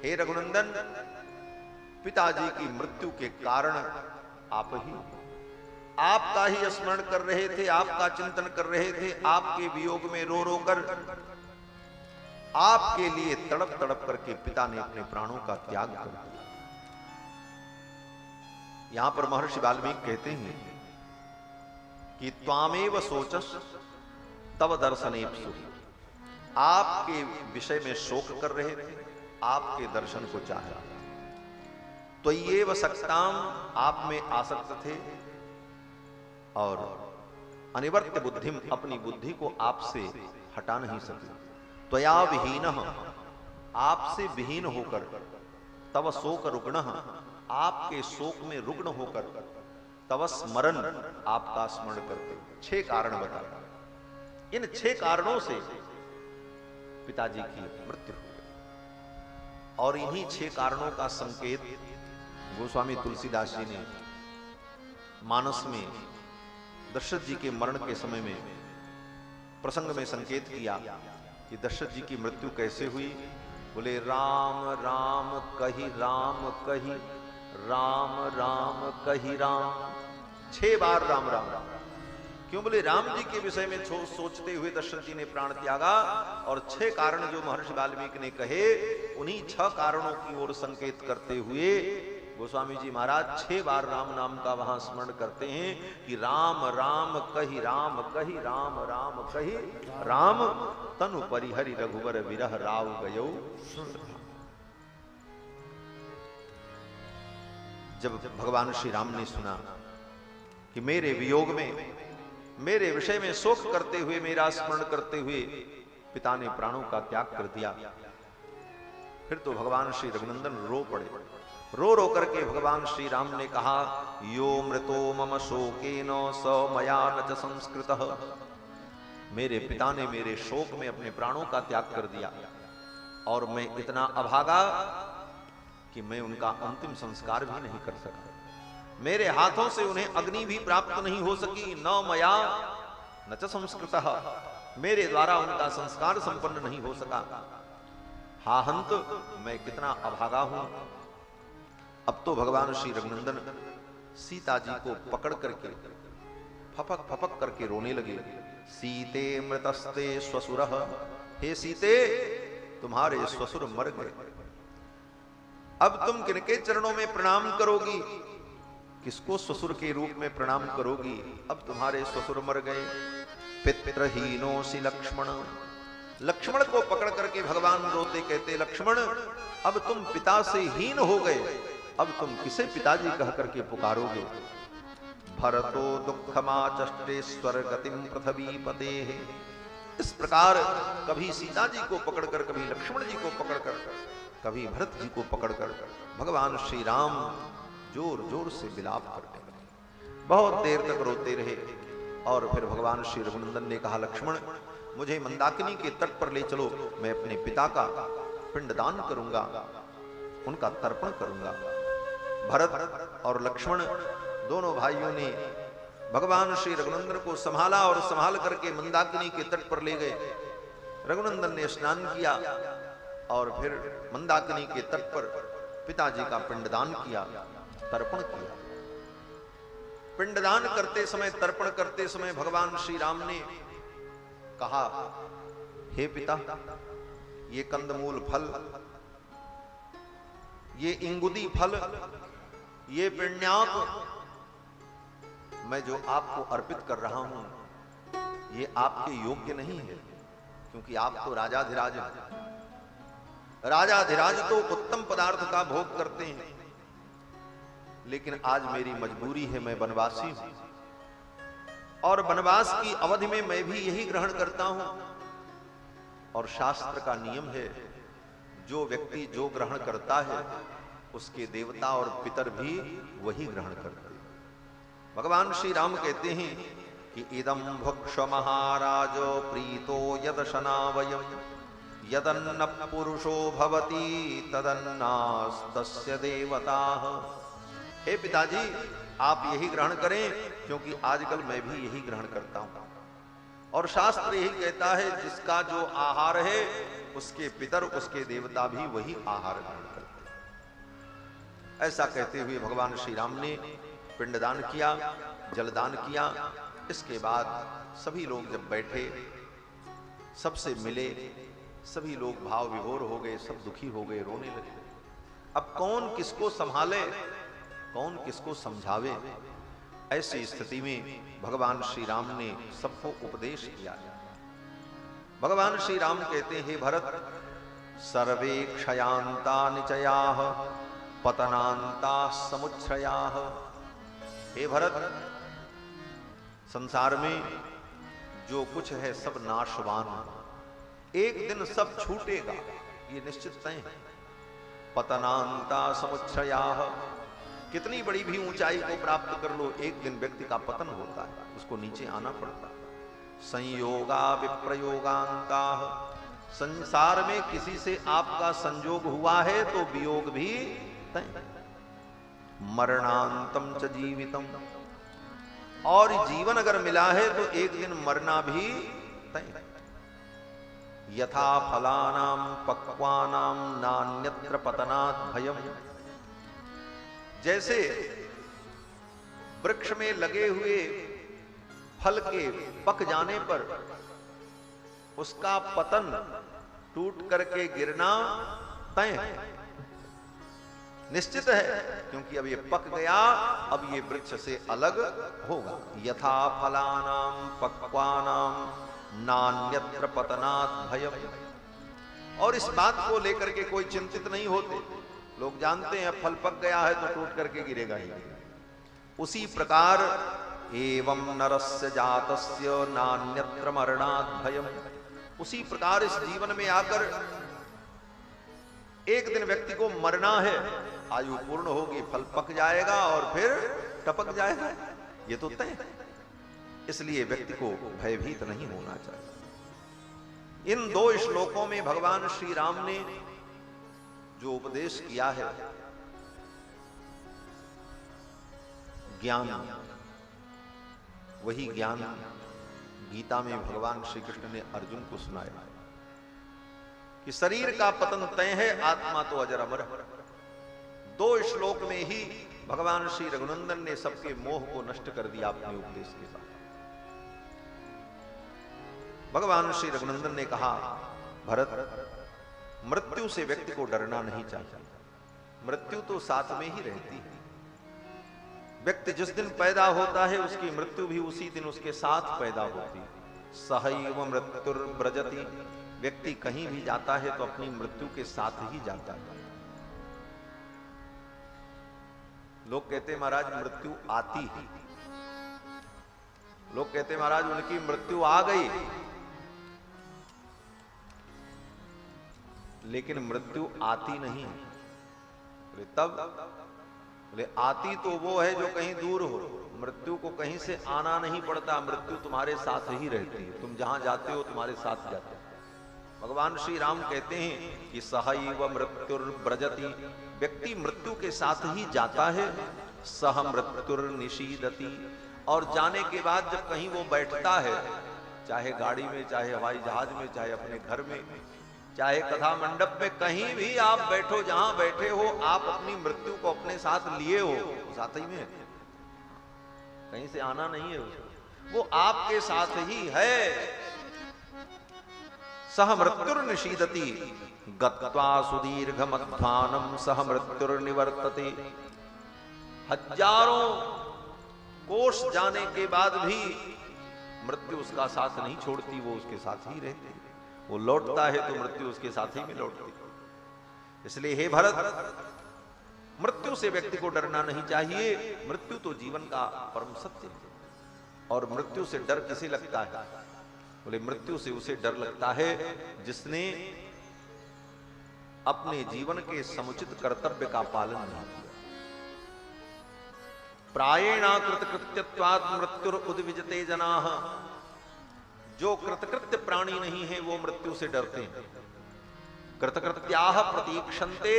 Speaker 1: हे रघुनंदन, पिताजी की मृत्यु के कारण आप ही, आपका ही स्मरण कर रहे थे, आपका चिंतन कर रहे थे, आपके वियोग में रो रो कर, आपके लिए तड़प तड़प करके पिता ने अपने प्राणों का त्याग कर दिया। यहां पर महर्षि वाल्मीकि कहते हैं कि त्वामेव सोचस तव दर्शनेप्सुः, आपके विषय में शोक कर रहे थे, आपके दर्शन को चाह रहे थे। त्वय्येव सक्ताम्, आप में आसक्त थे। और अनिवर्त्य बुद्धिम, अपनी बुद्धि को आपसे हटा नहीं सके। त्वया विहीनः, आपसे विहीन होकर, तव शोक रुग्णः, आपके शोक में रुग्ण होकर, तव स्मरण, आपका स्मरण करते। 6 कारण बताया। इन 6 कारणों से पिताजी की मृत्यु हो गई। और इन्हीं 6 कारणों का संकेत गोस्वामी तुलसीदास जी ने मानस में दशरथ जी के मरण के समय में प्रसंग में संकेत किया कि दशरथ जी की मृत्यु कैसे हुई। बोले, राम राम कही राम कही, राम राम कही राम। 6 बार राम राम राम। क्यों? बोले राम जी के विषय में सोचते हुए दशरथ जी ने प्राण त्यागा। और 6 कारण जो महर्षि वाल्मीकि ने कहे, उन्हीं 6 कारणों की ओर संकेत करते हुए गोस्वामी जी महाराज 6 बार राम नाम का वहां स्मरण करते हैं कि राम राम कहि राम कहि राम राम कहि राम, तनु परिहरि रघुवर विरह राव गयो। जब भगवान श्री राम ने सुना कि मेरे वियोग में, मेरे विषय में शोक करते हुए, मेरा स्मरण करते हुए पिता ने प्राणों का त्याग कर दिया, फिर तो भगवान श्री रघुनंदन रो पड़े। रो रो करके भगवान श्री राम ने कहा, यो मृतो मम शोकेन स मया न च संस्कृतः। मेरे पिता ने मेरे शोक में अपने प्राणों का त्याग कर दिया और मैं इतना अभागा कि मैं उनका अंतिम संस्कार भी नहीं कर सका। मेरे हाथों से उन्हें अग्नि भी प्राप्त नहीं हो सकी। न मया न च संस्कृतः, मेरे द्वारा उनका संस्कार संपन्न नहीं हो सका। हा हंत, मैं कितना अभागा हूं। अब तो भगवान श्री रघुनंदन सीता जी को पकड़ करके फपक फपक करके रोने लगे। सीते मृतस्ते स्वसुरः, हे सीते तुम्हारे ससुर मर गए, अब तुम किनके चरणों में प्रणाम करोगी? किसको ससुर के रूप में प्रणाम करोगी? अब तुम्हारे ससुर मर गए। पितृहीनोसि लक्ष्मण, लक्ष्मण को पकड़ करके भगवान रोते, कहते लक्ष्मण अब तुम पिता से हीन हो गए, अब तुम किसे पिताजी कह करके पुकारोगे? भरतो दुःखमाचष्टेश्वर गतिम पृथ्वीपते। इस प्रकार कभी सीता जी को पकड़कर, कभी लक्ष्मण जी को पकड़कर, कभी भरत जी को पकड़कर भगवान श्री राम जोर जोर से विलाप करते रहे। बहुत देर तक रोते रहे और फिर भगवान श्री रघुनंदन ने कहा, लक्ष्मण मुझे मंदाकिनी के तट पर ले चलो, मैं अपने पिता का पिंडदान करूंगा, उनका तर्पण करूंगा। भरत और लक्ष्मण दोनों भाइयों ने भगवान श्री रघुनंदन को संभाला और संभाल करके मंदाकिनी के तट पर ले गए। रघुनंदन ने स्नान किया और फिर मंदाकिनी के तट पर पिताजी का पिंडदान किया, तर्पण किया। पिंडदान करते समय, तर्पण करते समय भगवान श्री राम ने कहा, हे पिता, ये कंदमूल फल, ये इंगुदी फल, ये पिण्याक मैं जो आपको अर्पित कर रहा हूं, ये आपके योग्य नहीं है, क्योंकि आप तो राजाधिराज हैं। राजाधिराज तो उत्तम पदार्थ का भोग करते हैं, लेकिन आज मेरी मजबूरी है, मैं वनवासी हूं और वनवास की अवधि में मैं भी यही ग्रहण करता हूं। और शास्त्र का नियम है, जो व्यक्ति जो ग्रहण करता है उसके देवता और पितर भी वही ग्रहण करते हैं। भगवान श्री राम कहते हैं कि इदं भक्ष महाराज प्रीतो यदशना वयम् यदन्न पुरुषो भवति तदन्नास्तस्य देवताः। हे पिताजी, आप यही ग्रहण करें, क्योंकि आजकल मैं भी यही ग्रहण करता हूं और शास्त्र यही कहता है, जिसका जो आहार है उसके पितर, उसके देवता भी वही आहार ग्रहण करते हैं। ऐसा कहते हुए भगवान श्री राम ने पिंडदान किया, जलदान किया। इसके बाद सभी लोग जब बैठे, सबसे मिले, सभी लोग भाव विभोर हो गए, सब दुखी हो गए, रोने लगे। अब कौन किसको संभाले, कौन किसको समझावे? ऐसी स्थिति में भगवान श्री राम ने सबको उपदेश किया। भगवान श्री राम कहते हैं, हे भरत, सर्वे क्षयांता निचयाः पतनांता समुच्छ्रयाः। हे भरत, संसार में जो कुछ है सब नाशवान, एक दिन सब छूटेगा, ये निश्चित तय है। पतनांता समुच्छ्रयाः, कितनी बड़ी भी ऊंचाई को प्राप्त कर लो, एक दिन व्यक्ति का पतन होता है, उसको नीचे आना पड़ता है। संयोगा विप्रयोगांता, संसार में किसी से आपका संयोग हुआ है तो वियोग भी तय। मरणांतम च जीवितम, और जीवन अगर मिला है तो एक दिन मरना भी तय। यथा फलानाम पक्वानाम नान्यत्र पतनात् भयम, जैसे वृक्ष में लगे हुए फल के पक जाने पर उसका पतन, टूट करके गिरना तय है, निश्चित है, क्योंकि अब ये पक गया, अब ये वृक्ष से अलग होगा। यथा फलानाम पक्वानाम नान्यत्र पतनात् भयम्। और इस बात को लेकर के कोई चिंतित नहीं होते। लोग जानते हैं फल पक गया है तो टूट करके गिरेगा ही। उसी प्रकार एवं नरस्य जातस्य नान्यत्र मरणात् भयम्। उसी प्रकार इस जीवन में आकर एक दिन व्यक्ति को मरना है, आयु पूर्ण होगी, फल पक जाएगा और फिर टपक जाएगा, ये तो तय है। इसलिए व्यक्ति को भयभीत नहीं होना चाहिए। इन 2 श्लोकों में भगवान श्री राम ने जो उपदेश किया है, ज्ञान, वही ज्ञान गीता में भगवान श्री कृष्ण ने अर्जुन को सुनाया कि शरीर का पतन तय है, आत्मा तो अजर अमर है। 2 श्लोक में ही भगवान श्री रघुनंदन ने सबके मोह को नष्ट कर दिया अपने उपदेश के साथ। भगवान श्री रघुनंदन ने कहा, भरत, मृत्यु से व्यक्ति को डरना नहीं चाहिए। मृत्यु तो साथ में ही रहती है। व्यक्ति जिस दिन पैदा होता है उसकी मृत्यु भी उसी दिन उसके साथ पैदा होती है। सहैव मृत्युर्व्रजति। व्यक्ति कहीं भी जाता है तो अपनी मृत्यु के साथ ही जाता है। लोग कहते महाराज मृत्यु आती है, लोग कहते महाराज उनकी मृत्यु आ गई, लेकिन मृत्यु आती नहीं है। बोले तब? बोले आती तो वो है जो कहीं दूर हो। मृत्यु को कहीं से आना नहीं पड़ता, मृत्यु तुम्हारे साथ ही रहती है। तुम जहां जाते हो तुम्हारे साथ जाते हो। भगवान श्री राम कहते हैं कि सहैव मृत्युर्व्रजति। व्यक्ति मृत्यु के साथ ही जाता है। सह मृत्युर्निशीदति। और जाने के बाद जब कहीं वो बैठता है, चाहे गाड़ी में, चाहे हवाई जहाज में, चाहे अपने घर में, चाहे कथा मंडप में, कहीं भी आप बैठो, जहां बैठे हो, आप अपनी मृत्यु को अपने साथ लिए हो, साथ ही में, कहीं से आना नहीं है उसको, वो आपके साथ ही है। सह मृत्युर्निशीदति गत्वा सुदीर्घमध्वानं सह मृत्युर्निवर्तते। हजारों कोष जाने के बाद भी मृत्यु उसका साथ नहीं छोड़ती, वो उसके साथ ही रहती है। वो लौटता है तो मृत्यु उसके साथ ही में लौटती है। इसलिए हे भरत, मृत्यु से व्यक्ति को डरना नहीं चाहिए। मृत्यु तो जीवन का परम सत्य है। और मृत्यु से डर किसे लगता है? बोले मृत्यु से उसे डर लगता है जिसने अपने जीवन के समुचित कर्तव्य का पालन नहीं किया। प्रायेणा कृतकृत्यत्वात् मृत्युर उद्विजते जनाः। जो कृतकृत्य प्राणी नहीं है वो मृत्यु से डरते हैं। कृतकृत्याः प्रतीक्षन्ते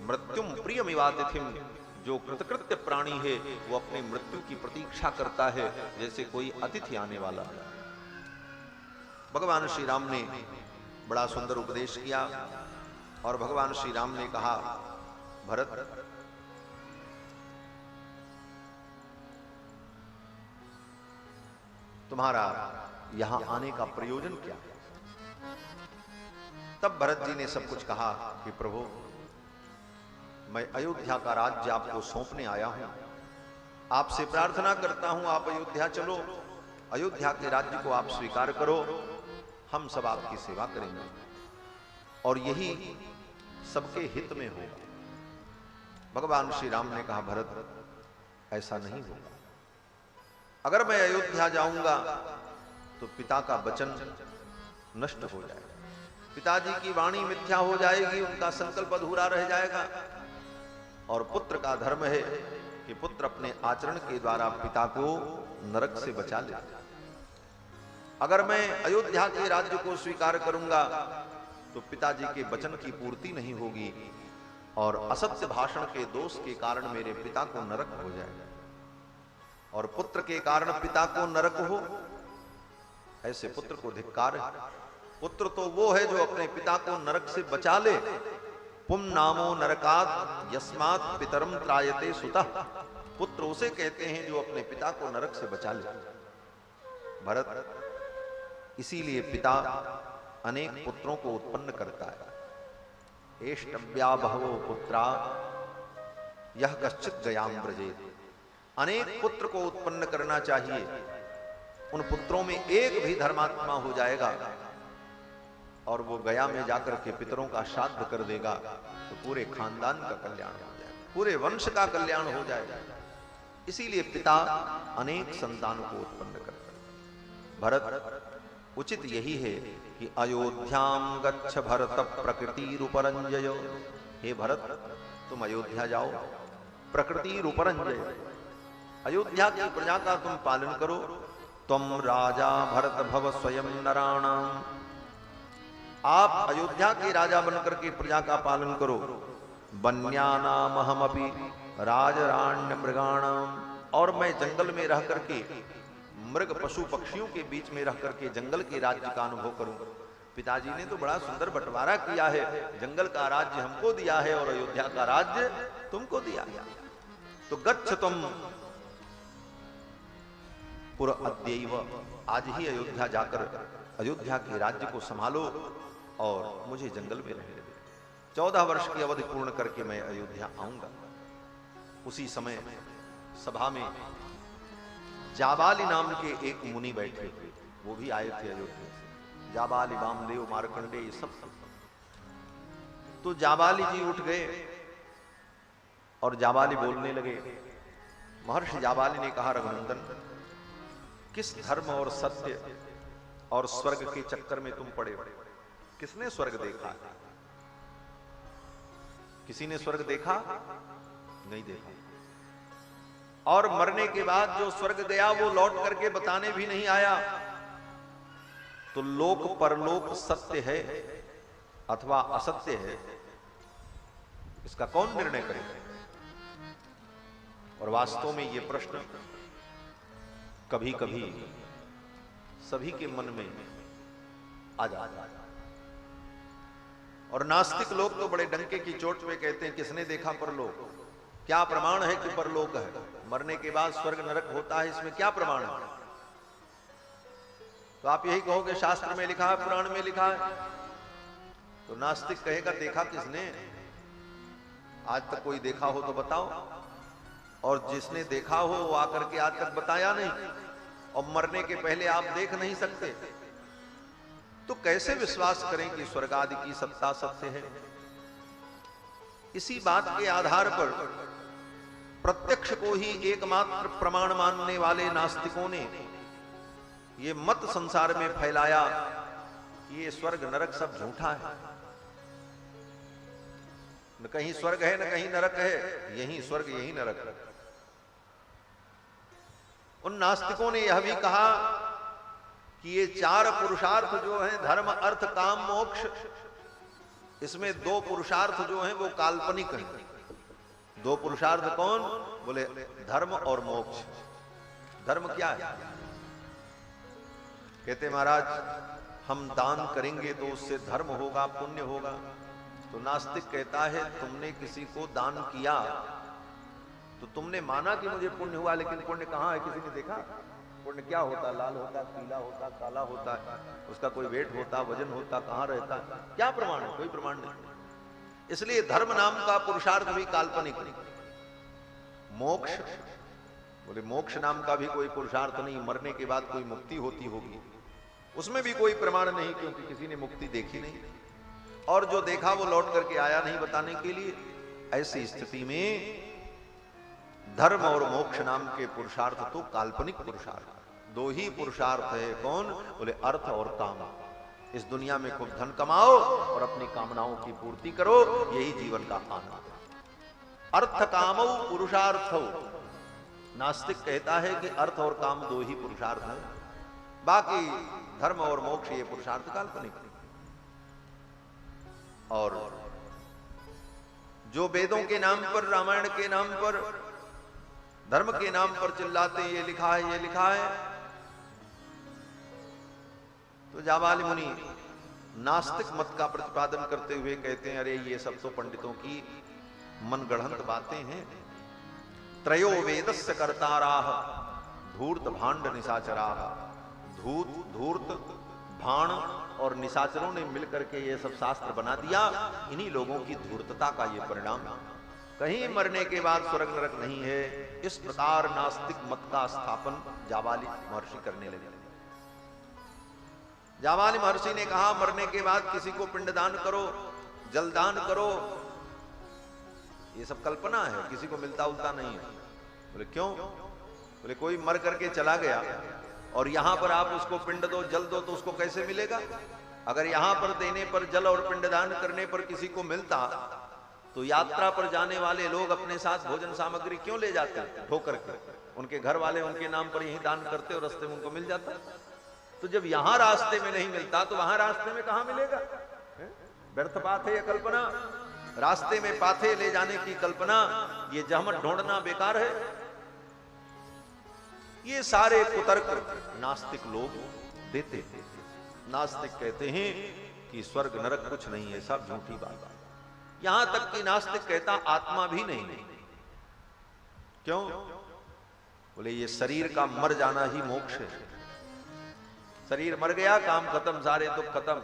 Speaker 1: मृत्युम प्रियमिवातिथिम। जो कृतकृत्य प्राणी है वो अपने मृत्यु की प्रतीक्षा करता है जैसे कोई अतिथि आने वाला है। भगवान श्री राम ने बड़ा सुंदर उपदेश किया और भगवान श्री राम ने कहा, भरत, तुम्हारा यहां आने का प्रयोजन क्या है? तब भरत जी ने सब कुछ कहा कि प्रभु, मैं अयोध्या का राज्य आपको सौंपने आया हूं। आपसे प्रार्थना करता हूं आप अयोध्या चलो, अयोध्या के राज्य को आप स्वीकार करो, हम सब आपकी सेवा करेंगे और यही सबके हित में होगा। भगवान श्री राम ने कहा, भरत, ऐसा नहीं होगा। अगर मैं अयोध्या जाऊंगा तो पिता का वचन नष्ट हो जाएगा, पिताजी की वाणी मिथ्या हो जाएगी, उनका संकल्प अधूरा रह जाएगा। और पुत्र का धर्म है कि पुत्र अपने आचरण के द्वारा पिता को नरक से बचा ले। अगर मैं अयोध्या के राज्य को स्वीकार करूंगा तो पिताजी के वचन की पूर्ति नहीं होगी और असत्य भाषण के दोष के कारण मेरे पिता को नरक हो जाएगा। और पुत्र के कारण पिता को नरक हो, ऐसे पुत्र को धिक्कार है। पुत्र तो वो है जो अपने पिता को नरक से बचा ले। पुम नामो नरकात् यस्मात् पितरम त्रायते सुतः। पुत्र उसे कहते हैं जो अपने पिता को नरक से बचा ले। भरत, इसीलिए पिता अनेक पुत्रों को उत्पन्न करता है। एष्टव्या बहवो पुत्रा यह कश्चित गयाम व्रजेत। अनेक पुत्र को उत्पन्न करना चाहिए, उन पुत्रों में एक भी धर्मात्मा हो जाएगा और वो गया में जाकर के पितरों का श्राद्ध कर देगा तो पूरे खानदान का कल्याण हो जाएगा, पूरे वंश का कल्याण हो जाएगा। इसीलिए पिता अनेक संतानों को उत्पन्न करता है। भरत, उचित यही है कि अयोध्याम गच्छ भरत प्रकृति रूपरंजय। हे भरत, तुम अयोध्या जाओ, प्रकृति रूपरंजय, अयोध्या की प्रजा का तुम पालन करो। तुम राजा भरत भव स्वयं नराणाम। आप अयोध्या के राजा बनकर के प्रजा का पालन करो। वन्यानाम अहमपि राजराण्य मृगाणाम। और मैं जंगल में रह करके मृग पशु पक्षियों के बीच में रह करके जंगल के राज्य का अनुभव करूं। पिताजी ने तो बड़ा सुंदर बंटवारा किया है, जंगल का राज्य हमको दिया है और अयोध्या का राज्य तुमको दिया है। तो गच्छ तुम पुर अद्यैव, आज ही अयोध्या जाकर अयोध्या के राज्य को संभालो और मुझे जंगल में रहने दो। 14 वर्ष की अवधि पूर्ण करके मैं अयोध्या आऊंगा। उसी समय सभा में जाबाली नाम के एक मुनि बैठे थे, वो भी आए थे अयोध्या से। जाबाली, वामदेव, मार्कंडे, ये सब। तो जाबाली जी उठ गए और जाबाली बोलने लगे। महर्षि जाबाली ने कहा, रघुनंदन, किस धर्म और सत्य और स्वर्ग के चक्कर में तुम पड़े? किसने स्वर्ग देखा? किसी ने स्वर्ग देखा? नहीं देखा। और मरने के बाद जो स्वर्ग गया वो लौट करके बताने भी नहीं आया। तो लोक परलोक सत्य है अथवा असत्य है, इसका कौन निर्णय करेगा? और वास्तव में ये प्रश्न कभी कभी सभी के मन में आ जाता है। और नास्तिक लोग तो बड़े डंके की चोट पे कहते हैं, किसने देखा परलोक? क्या प्रमाण है कि परलोक है? मरने के बाद स्वर्ग नरक होता है, इसमें क्या प्रमाण है? तो आप यही कहोगे शास्त्र में लिखा है, पुराण में लिखा है। तो नास्तिक कहेगा, देखा किसने? आज तक कोई देखा हो तो बताओ। और जिसने देखा हो वो आकर के आज तक बताया नहीं, और मरने के पहले आप देख नहीं सकते, तो कैसे विश्वास करें कि स्वर्ग आदि की सत्ता सत्य है? इसी बात के आधार पर प्रत्यक्ष को ही एकमात्र प्रमाण मानने वाले नास्तिकों ने ये मत संसार में फैलाया कि ये स्वर्ग नरक सब झूठा है। न कहीं स्वर्ग है न कहीं नरक है, यही स्वर्ग यही नरक है। उन नास्तिकों ने यह भी कहा कि ये 4 पुरुषार्थ जो हैं, धर्म अर्थ काम मोक्ष, इसमें 2 पुरुषार्थ जो हैं वो काल्पनिक हैं। 2 पुरुषार्थ कौन? बोले धर्म और मोक्ष। धर्म क्या है? कहते महाराज, हम दान करेंगे तो उससे धर्म होगा, पुण्य होगा। तो नास्तिक कहता है, तुमने किसी को दान किया तो तुमने माना कि मुझे पुण्य हुआ, लेकिन पुण्य कहाँ है? किसी ने देखा? पुण्य क्या होता? लाल होता, पीला होता, काला होता, उसका कोई वेट होता, वजन होता, कहाँ रहता? क्या प्रमाण है? कोई प्रमाण नहीं। इसलिए धर्म नाम का पुरुषार्थ भी काल्पनिक नहीं। मोक्ष, बोले मोक्ष नाम का भी कोई पुरुषार्थ नहीं। मरने के बाद कोई मुक्ति होती होगी, उसमें भी कोई प्रमाण नहीं, क्योंकि किसी ने मुक्ति देखी नहीं, और जो देखा वो लौट करके आया नहीं बताने के लिए। ऐसी स्थिति में धर्म और मोक्ष नाम के पुरुषार्थ तो काल्पनिक पुरुषार्थ। 2 ही पुरुषार्थ है। कौन? बोले अर्थ और काम। इस दुनिया में खूब धन कमाओ और अपनी कामनाओं की पूर्ति करो, यही जीवन का आनंद है। अर्थ कामौ पुरुषार्थौ। नास्तिक कहता है कि अर्थ और काम 2 ही पुरुषार्थ हैं, बाकी धर्म और मोक्ष ये पुरुषार्थ काल्पनिक है। और जो वेदों के नाम पर, रामायण के नाम पर, धर्म के नाम पर चिल्लाते ये लिखा है, ये लिखा है, तो जाबाली मुनि नास्तिक मत का प्रतिपादन करते हुए कहते हैं, अरे ये सब तो पंडितों की मनगढ़ंत बातें हैं। त्रयो वेदस्य कर्ताराः धूर्त भांड निशाचराः धूत, धूर्त, भाण और निशाचरों ने मिलकर के ये सब शास्त्र बना दिया। इन्हीं लोगों की धूर्तता का ये परिणाम। कहीं मरने के बाद स्वर्ग नरक नहीं है। इस प्रकार नास्तिक मत का स्थापन जाबाली महर्षि करने लगे। जाबाली महर्षि ने कहा मरने के बाद किसी को पिंडदान करो, जलदान करो, ये सब कल्पना है, किसी को मिलता उलता नहीं है। बोले क्यों? बोले कोई मर करके चला गया और यहां पर आप उसको पिंड दो, जल दो, तो उसको कैसे मिलेगा? अगर यहां पर देने पर, जल और पिंडदान करने पर किसी को मिलता, तो यात्रा पर जाने वाले लोग अपने साथ भोजन सामग्री क्यों ले जाते ढो करके? उनके घर वाले उनके नाम पर यही दान करते और रास्ते में उनको मिल जाता। तो जब यहां रास्ते में नहीं मिलता तो वहां रास्ते में कहां मिलेगा? व्यर्थ बात है, यह कल्पना। रास्ते में पाथे ले जाने की कल्पना, ये जहमत ढूंढना बेकार है। ये सारे कुतर्क नास्तिक लोग देते हैं। नास्तिक कहते हैं कि स्वर्ग नरक कुछ नहीं है, सब झूठी बात। यहां तक कि नास्तिक कहता आत्मा भी नहीं। क्यों? बोले ये शरीर का मर जाना ही मोक्ष है। शरीर मर गया, काम खत्म, सारे दुख खत्म।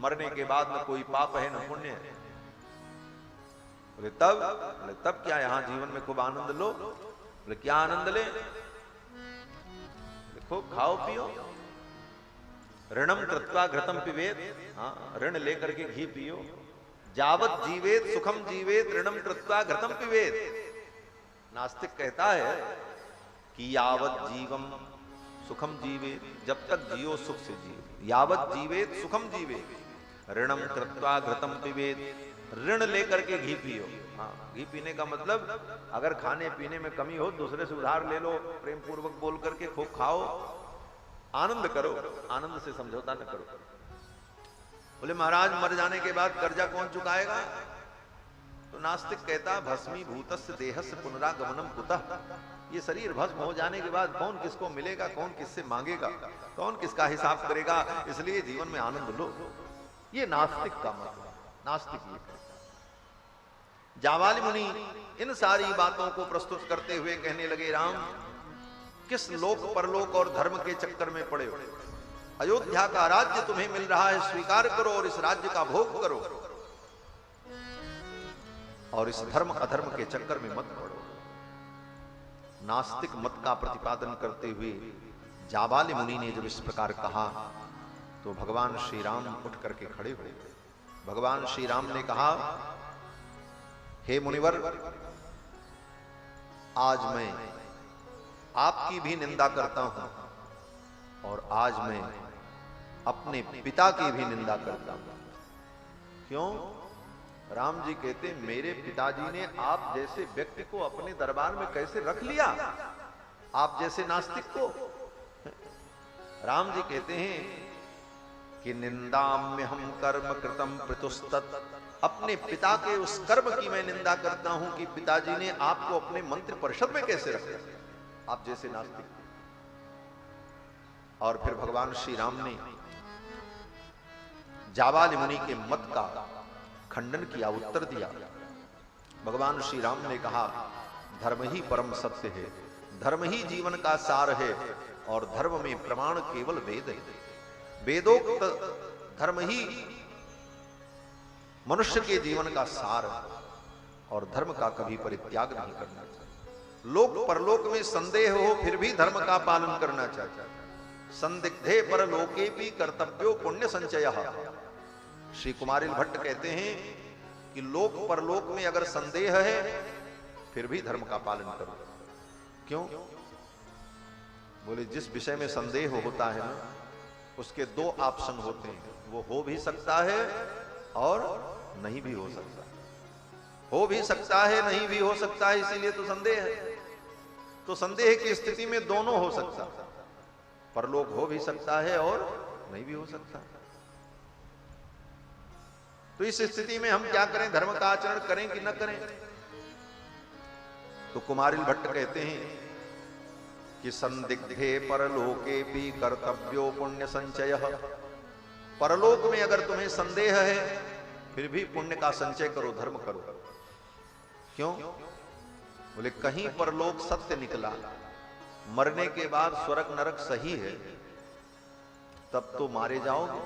Speaker 1: मरने के बाद न कोई पाप है न पुण्य है। बोले तब क्या यहां जीवन में खूब आनंद लो? बोले क्या आनंद ले? देखो खाओ पियो, ऋणम कृत्वा घृतम पिबेत। हाँ, ऋण लेकर के घी पियो। जावत जीवेत सुखम जीवेत, ऋणम कृत्वा घृतम पिबेत। नास्तिक कहता है कि यावत जीवम सुखम जीवेत, जब तक जियो सुख से जियो। यावत जीवेत सुखम जीवेत, ऋणम कृत्वा घृतम पिबेत। ऋण लेकर के घी पियो। हाँ, घी पीने का मतलब अगर खाने पीने में कमी हो दूसरे से उधार ले लो, प्रेम पूर्वक बोल करके खूब खाओ, आनंद करो, आनंद से समझौता न करो। बोले महाराज मर जाने के बाद कर्जा कौन चुकाएगा? तो नास्तिक कहता भस्मीभूतस्य देहस्य पुनरागमनम कुतः। ये शरीर भस्म हो जाने के बाद कौन किसको मिलेगा, कौन किससे मांगेगा, कौन किसका हिसाब करेगा? इसलिए जीवन में आनंद लो। ये नास्तिक का मत है। नास्तिक ये जाबाली मुनि इन सारी बातों को प्रस्तुत करते हुए कहने लगे, राम किस लोक परलोक और धर्म के चक्कर में पड़े हो? अयोध्या का राज्य तुम्हें मिल रहा है, स्वीकार करो और इस राज्य का भोग करो, और इस धर्म अधर्म के चक्कर में मत पड़ो। नास्तिक मत का प्रतिपादन करते हुए जाबाली मुनि ने जब इस प्रकार कहा तो भगवान श्री राम उठ करके खड़े हुए। भगवान श्री राम ने कहा, हे मुनिवर, आज मैं आपकी भी निंदा करता हूं और आज मैं अपने पिता की भी निंदा करता हूं। क्यों? राम जी कहते, मेरे पिताजी ने आप जैसे व्यक्ति को अपने दरबार में कैसे रख लिया, आप जैसे नास्तिक को। राम जी कहते हैं कि निंदाम्य हम कर्म कृतम प्रतुस्तत। अपने पिता के उस कर्म की मैं निंदा करता हूं कि पिताजी ने आपको अपने मंत्री परिषद में कैसे रखा, आप जैसे नास्तिक। और फिर भगवान श्री राम ने जाबाली मुनि के मत का खंडन किया, उत्तर दिया। भगवान श्री राम ने कहा, धर्म ही परम सत्य है, धर्म ही जीवन का सार है, और धर्म में प्रमाण केवल वेद है। वेदोक्त धर्म ही मनुष्य के जीवन का सार है, और धर्म का कभी परित्याग नहीं करना चाहिए। लोक परलोक में संदेह हो फिर भी धर्म का पालन करना चाहिए। संदिग्धे परलोके भी कर्तव्यो पुण्य संचयः। श्री कुमारिल भट्ट कहते हैं कि लोक परलोक में अगर संदेह है फिर भी धर्म का पालन करो। क्यों? बोले जिस विषय में संदेह होता है ना, उसके दो ऑप्शन होते हैं, वो हो भी सकता है और नहीं भी हो सकता। हो भी सकता है, नहीं भी हो सकता है, इसीलिए तो संदेह है। तो संदेह की स्थिति में दोनों हो सकता है, परलोक हो भी सकता है और नहीं भी हो सकता। तो इस स्थिति में हम क्या करें, धर्म का आचरण करें कि न करें? तो कुमारिल भट्ट कहते हैं कि संदिग्धे परलोके भी कर्तव्यो पुण्य संचयः। परलोक में अगर तुम्हें संदेह है फिर भी पुण्य का संचय करो, धर्म करो। क्यों? बोले कहीं परलोक सत्य निकला, मरने के बाद स्वर्ग नरक सही है, तब तो मारे जाओगे,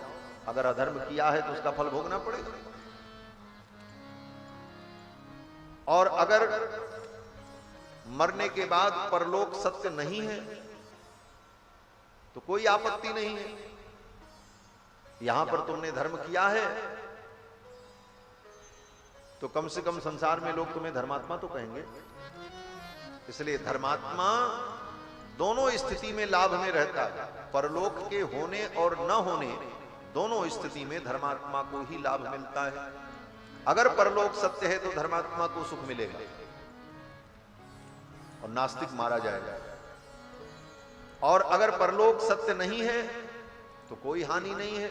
Speaker 1: अगर अधर्म किया है तो उसका फल भोगना पड़ेगा। और अगर मरने के बाद परलोक सत्य नहीं है तो कोई आपत्ति नहीं है। यहां पर तुमने धर्म किया है तो कम से कम संसार में लोग तुम्हें धर्मात्मा तो कहेंगे। इसलिए धर्मात्मा दोनों स्थिति में लाभ में रहता है। परलोक के होने और न होने दोनों स्थिति में धर्मात्मा को ही लाभ मिलता है। अगर परलोक सत्य है तो धर्मात्मा को सुख मिलेगा और नास्तिक मारा जाएगा, और अगर परलोक सत्य नहीं है तो कोई हानि नहीं है।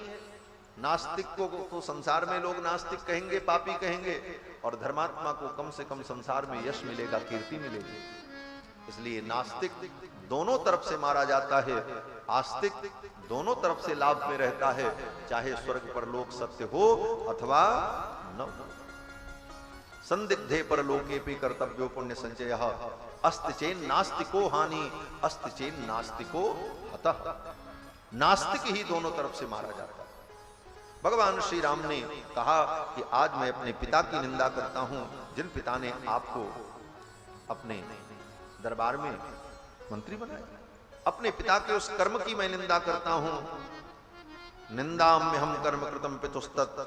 Speaker 1: नास्तिक को तो संसार में लोग नास्तिक कहेंगे, पापी कहेंगे, और धर्मात्मा को कम से कम संसार में यश मिलेगा, कीर्ति मिलेगी। इसलिए नास्तिक दोनों तरफ से मारा जाता है, आस्तिक दोनों तरफ से लाभ में रहता है, चाहे स्वर्ग परलोक सत्य हो अथवा न हो। संदिग्धे परलोके पे कर्तव्यो पुण्य संचय अस्ति चेन नास्तिको हानि अस्ति चेन नास्तिको हतः। नास्तिक ही दोनों तरफ से मारा जाता है। भगवान श्री राम ने कहा कि आज मैं अपने पिता की निंदा करता हूं, जिन पिता ने आपको अपने दरबार में मंत्री बनाया। अपने पिता के उस कर्म की मैं निंदा करता हूं। निंदाम्य हम कर्म कृतम पितुस्तत्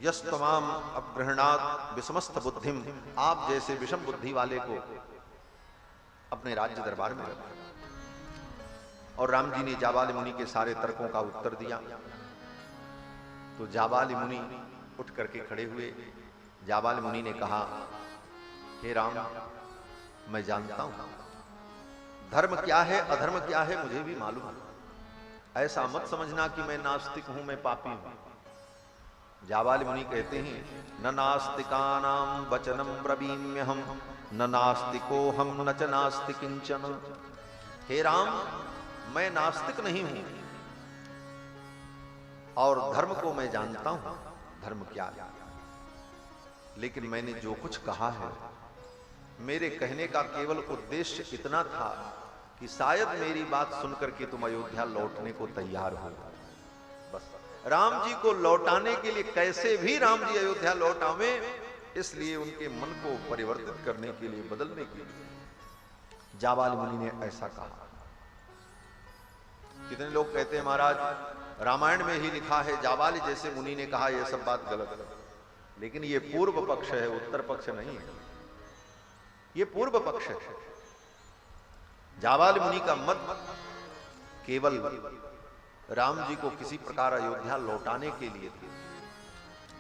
Speaker 1: यस्तमाम अग्रहणात् विषमस्त बुद्धिम। आप जैसे विषम बुद्धि वाले को अपने राज्य दरबार में रखा। और राम जी ने जाबाली मुनि के सारे तर्कों का उत्तर दिया। तो जाबाली मुनि उठ करके खड़े हुए। जाबाली मुनि ने कहा, हे राम, मैं जानता हूं धर्म क्या है अधर्म क्या है, मुझे भी मालूम है। ऐसा मत समझना कि मैं नास्तिक हूं, मैं पापी हूं। जाबाली मुनि कहते हैं, न नास्तिकानां वचनम ब्रवीम्यहम् न नास्तिको हम न च नास्ति किंचन। हे राम, मैं नास्तिक नहीं हूं और धर्म को मैं जानता हूं, धर्म क्या है। लेकिन मैंने जो कुछ कहा है, मेरे कहने का केवल उद्देश्य इतना था कि शायद मेरी बात सुनकर के तुम अयोध्या लौटने को तैयार हो। बस राम जी को लौटाने के लिए कैसे भी राम जी अयोध्या लौट आवे, इसलिए उनके मन को परिवर्तित करने के लिए, बदलने के लिए जाबाली मुनि ने ऐसा कहा। कितने लोग कहते हैं महाराज रामायण में ही लिखा है, जाबाली जैसे मुनि ने कहा, यह सब बात गलत है। लेकिन ये पूर्व पक्ष है, उत्तर पक्ष नहीं है। ये पूर्व पक्ष है। जाबाली मुनि का मत केवल राम जी को किसी प्रकार अयोध्या लौटाने के लिए थे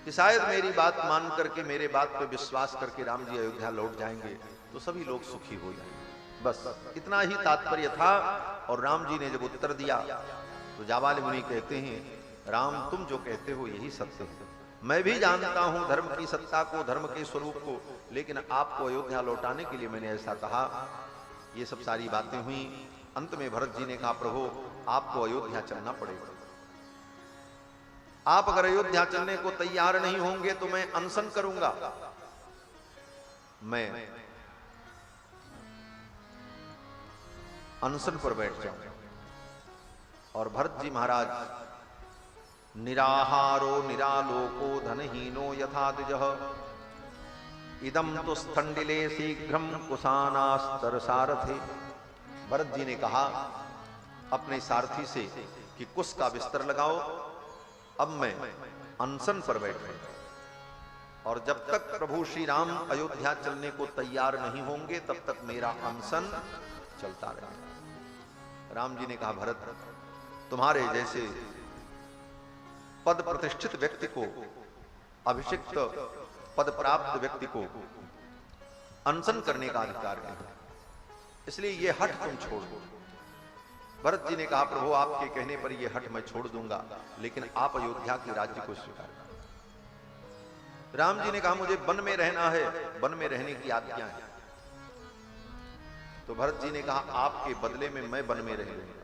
Speaker 1: कि शायद मेरी बात मान करके, मेरे बात पे विश्वास करके राम जी अयोध्या लौट जाएंगे तो सभी लोग सुखी हो जाएंगे। बस इतना ही तात्पर्य था। और राम जी ने जब उत्तर दिया तो जाबाली मुनि कहते हैं, राम तुम जो कहते हो यही सत्य है। मैं भी जानता हूं धर्म की सत्ता को, धर्म के स्वरूप को, लेकिन आपको अयोध्या लौटाने के लिए मैंने ऐसा कहा। ये सब सारी बातें हुई। अंत में भरत जी ने कहा, प्रभु आपको अयोध्या चलना पड़ेगा। आप अगर अयोध्या चलने को तैयार नहीं होंगे तो मैं अनशन करूंगा, मैं अनशन पर बैठ जाऊंगा। और भरत जी महाराज, निराहारो निरालोको धनहीनो यथा द्विजः इदम तो स्थंडिले शीघ्रम कुशानास्तर सारथे। भरत जी ने कहा अपने सारथी से कि कुश का बिस्तर लगाओ, अब मैं अनशन पर बैठूं, और जब तक प्रभु श्री राम अयोध्या चलने को तैयार नहीं होंगे तब तक मेरा अनशन चलता रहेगा। राम जी ने कहा, भरत तुम्हारे जैसे पद प्रतिष्ठित व्यक्ति को, अभिषिक्त पद प्राप्त व्यक्ति को अनशन करने का अधिकार नहीं है, इसलिए ये हठ तुम छोड़ दो। भरत जी ने कहा, प्रभु आपके कहने पर यह हठ मैं छोड़ दूंगा, लेकिन आप अयोध्या के राज्य को स्वीकार करें। राम जी ने कहा, मुझे वन में रहना है, वन में रहने की आज्ञा है। तो भरत जी ने कहा, आपके बदले में मैं वन में रह लूंगा।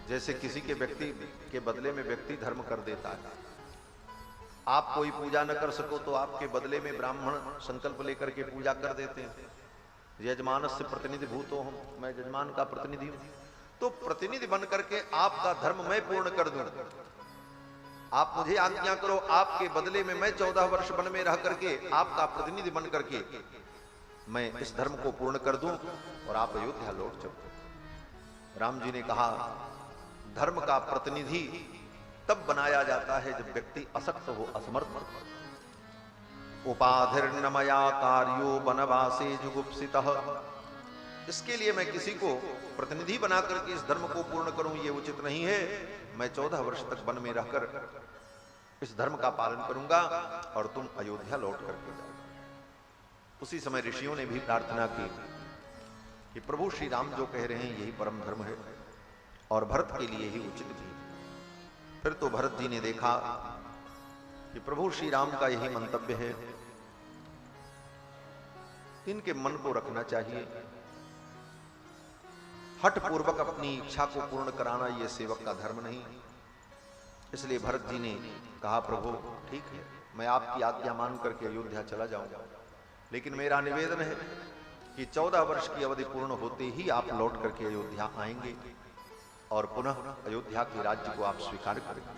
Speaker 1: जैसे किसी के व्यक्ति के बदले में व्यक्ति धर्म कर देता है। आप कोई पूजा न कर सको तो आपके बदले में ब्राह्मण संकल्प लेकर के पूजा कर देते हैं। यजमानस्य प्रतिनिधि भूतो हम, मैं यजमान का प्रतिनिधि हूं। तो प्रतिनिधि बन करके आपका धर्म मैं पूर्ण कर दूं। आप मुझे आज्ञा करो, आपके बदले में मैं 14 वर्ष वन में रह करके आपका प्रतिनिधि बन करके मैं इस धर्म को पूर्ण कर दूं और आप अयोध्या लौट चलो। राम जी ने कहा, धर्म का प्रतिनिधि तब बनाया जाता है जब व्यक्ति असक्त हो, असमर्थ। उपाधिर्न मया कार्यो वनवासे जुगुप्सितः। इसके लिए मैं किसी को प्रतिनिधि बना करके इस धर्म को पूर्ण करूं, ये उचित नहीं है। मैं 14 वर्ष तक वन में रहकर इस धर्म का पालन करूंगा और तुम अयोध्या लौट करके जाओ। उसी समय ऋषियों ने भी प्रार्थना की कि प्रभु श्री राम जो कह रहे हैं यही परम धर्म है और भरत के लिए ही उचित भी। फिर तो भरत जी ने देखा कि प्रभु श्री राम का यही मंतव्य है, इनके मन को रखना चाहिए। हठ पूर्वक अपनी इच्छा को पूर्ण कराना यह सेवक का धर्म नहीं। इसलिए भरत जी ने कहा, प्रभु ठीक है, मैं आपकी आज्ञा मान करके अयोध्या चला जाऊंगा, लेकिन मेरा निवेदन है कि 14 वर्ष की अवधि पूर्ण होते ही आप लौट करके अयोध्या आएंगे और पुनः अयोध्या के राज्य को आप स्वीकार करेंगे।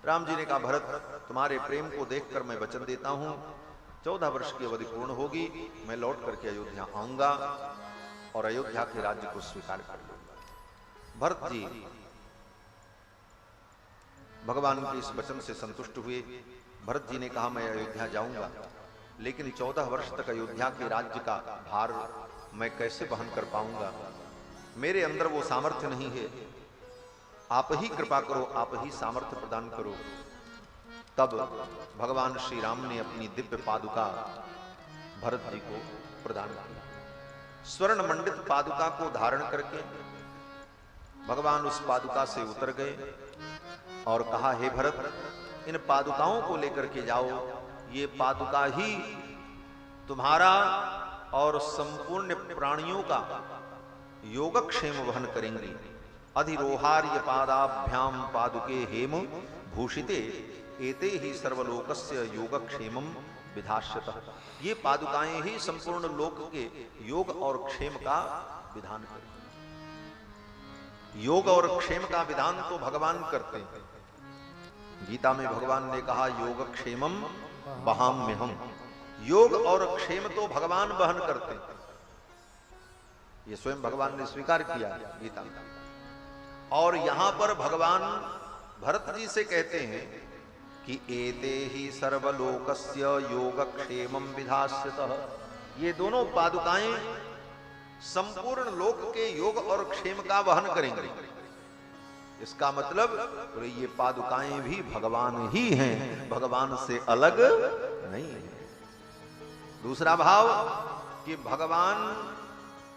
Speaker 1: राम जी ने कहा, भरत तुम्हारे प्रेम को देखकर मैं वचन देता हूं, 14 वर्ष की अवधि पूर्ण होगी, मैं लौट करके अयोध्या आऊंगा और अयोध्या के राज्य को स्वीकार कर लूंगा। भरत जी भगवान के इस वचन से संतुष्ट हुए। भरत जी ने कहा, मैं अयोध्या जाऊंगा, लेकिन 14 वर्ष तक अयोध्या के राज्य का भार मैं कैसे वहन कर पाऊंगा? मेरे अंदर वो सामर्थ्य नहीं है। आप ही कृपा करो, आप ही सामर्थ्य प्रदान करो। तब भगवान श्री राम ने अपनी दिव्य पादुका भरत जी को प्रदान की। स्वर्ण मंडित पादुका को धारण करके भगवान उस पादुका से उतर गए और कहा, हे भरत, इन पादुकाओं को लेकर के जाओ, ये पादुका ही तुम्हारा और संपूर्ण प्राणियों का योगक्षेम वहन करेंगी। अधिरोहार्य पादाभ्याम पादुके हेम भूषिते एते ही सर्वलोकस्य योगक्षेमम विधास्यतः। ये पादुकाएं ही संपूर्ण लोक के योग और क्षेम का विधान करेंगे। योग और क्षेम का विधान तो भगवान करते हैं। गीता में भगवान ने कहा, योगक्षेमम वहाम्यहम्। योग और क्षेम तो भगवान वहन करते हैं, ये स्वयं भगवान ने स्वीकार किया गीता में। और यहां पर भगवान भरत जी से कहते हैं कि एते ही सर्वलोकस्य योगक्षेमम विधास्यतः। ये दोनों पादुकाएं संपूर्ण लोक के योग और क्षेम का वहन करेंगे। इसका मतलब ये पादुकाएं भी भगवान ही हैं, भगवान से अलग नहीं है। दूसरा भाव कि भगवान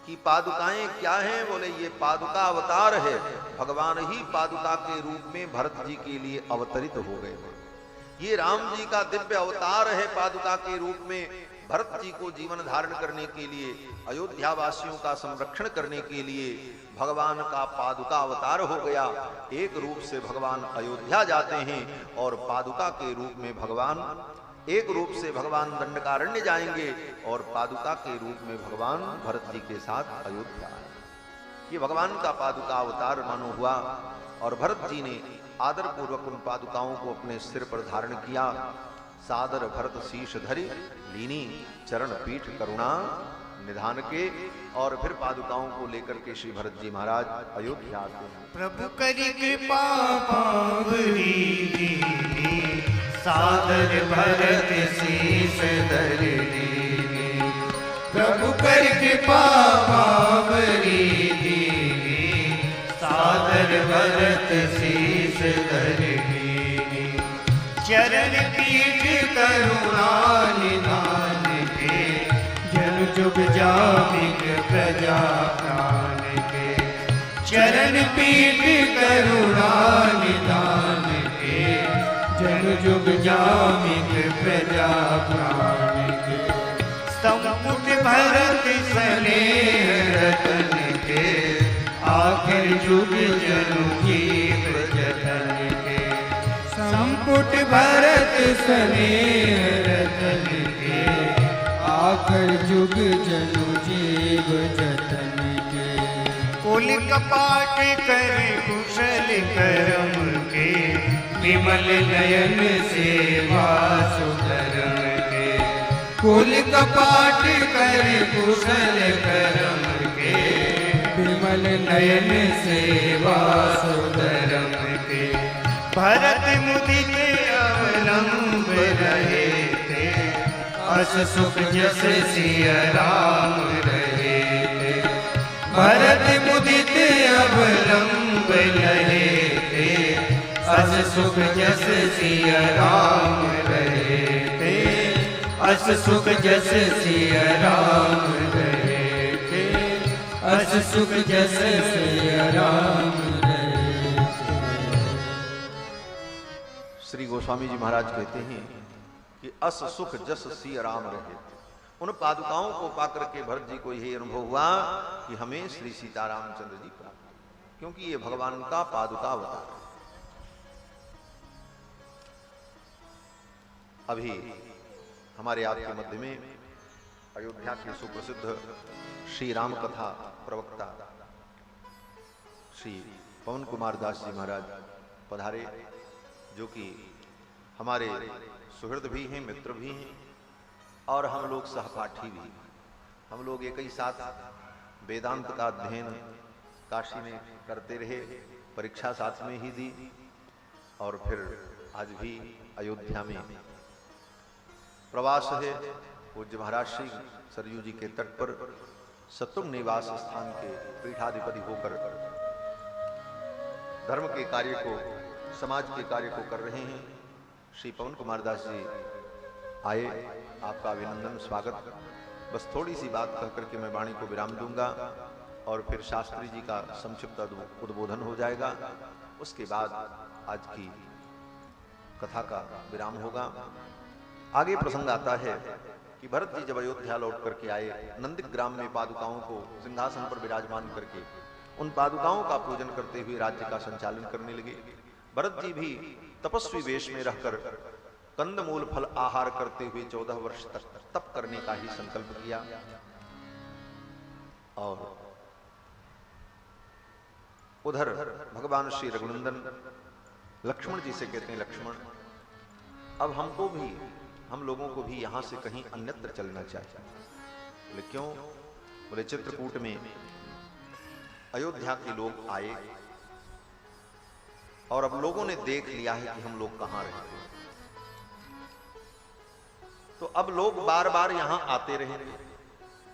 Speaker 1: की पादुकाएं क्या हैं? बोले ये पादुका अवतार है, भगवान ही पादुका के रूप में भरत जी के लिए अवतरित हो गए। ये राम जी का दिव्य अवतार है, पादुका के रूप में भरत जी को जीवन धारण करने के लिए, अयोध्या वासियों का संरक्षण करने के लिए भगवान का पादुका अवतार हो गया। एक रूप से भगवान अयोध्या जाते हैं और पादुका के रूप में भगवान, एक रूप से भगवान दंडकारण्य जाएंगे और पादुका के रूप में भगवान भरत जी के साथ अयोध्या आएंगे। ये भगवान का पादुका अवतार मानो हुआ। और भरत जी ने आदर पूर्वक उन पादुकाओं को अपने सिर पर धारण किया। सादर भरत शीश धरि लीनी चरण पीठ करुणा निधान के। और फिर पादुकाओं को लेकर के श्री भरत जी महाराज अयोध्या आते हैं।
Speaker 2: प्रभु करी कृपा पावरी दीनी, सादर भरत शीश धरि लीनी। प्रभु करी कृपा पावरी दीनी, सादर भरत शीश धरि लीनी। चरण पीठ करुणा निधान के, जन जुग जामिक प्रजा प्राण के। चरण पीठ करुणा निधान के, जन जुग जामिक प्रजा प्राण के। संपुट भरत स्नेह रतन के, आखिर जुग जनु जीव जतन के। संपुट भरत स्नेह रतन के, आखिर जुग जनु जीव जतन के। कुल कपाट करे कुशल करम के, विमल नयन सेवा सुधर्म के। कुल कपाट करे कुशल करम के, विमल नयन सेवा सुधर्म के। भरत मुदित अवलंब रहे थे, अस सुख जस सिया राम रहे थे। भरत मुदित अवलंब रहे थे, अस सुख जस सिया राम रहे थे। अस सुख जस सिया राम रहे थे, अस सुख जस सिया राम रहे थे।
Speaker 1: श्री गोस्वामी जी महाराज कहते हैं कि अस सुख जस सिया राम रहे। उन पादुकाओं को पाकर के भरत जी को यही अनुभव हुआ कि हमें श्री सीतारामचंद्र जी प्राप्त, क्योंकि ये भगवान का पादुका अवतार। अभी हमारे आपके मध्य में अयोध्या के सुप्रसिद्ध श्री राम कथा प्रवक्ता श्री पवन कुमार दास जी महाराज पधारे, जो कि हमारे सुहृद भी हैं, मित्र भी हैं और हम लोग सहपाठी भी। हम लोग एक ही साथ वेदांत का अध्ययन काशी में करते रहे, परीक्षा साथ में ही दी और फिर आज भी अयोध्या में प्रवास है। पूज्य महाराज श्री सरयू जी के तट पर सतुंग निवास स्थान के पीठाधिपति होकर धर्म के कार्य को, समाज के कार्य को कर रहे हैं। श्री पवन कुमार दास जी आए, आपका अभिनंदन, स्वागत। बस थोड़ी सी बात कह करके मैं वाणी को विराम दूंगा और फिर शास्त्री जी का संक्षिप्त उद्बोधन हो जाएगा। उसके बाद आज की कथा का विराम होगा। आगे प्रसंग आता है कि भरत जी जब अयोध्या लौट करके आए, नंदग्राम में पादुकाओं को सिंहासन पर विराजमान करके उन पादुकाओं का पूजन करते हुए राज्य का संचालन करने लगे। भरत जी भी तपस्वी वेश में रहकर कंदमूल फल आहार करते हुए 14 वर्ष तक तप करने का ही संकल्प किया। और उधर भगवान श्री रघुनंदन लक्ष्मण जी से कहते हैं, लक्ष्मण अब हमको भी, हम लोगों को भी यहां से कहीं अन्यत्र चलना चाहिए। बोले क्यों? बोले चित्रकूट में अयोध्या के लोग आए और अब लोगों ने देख लिया है कि हम लोग कहां रहते हैं, तो अब लोग बार बार यहां आते रहेंगे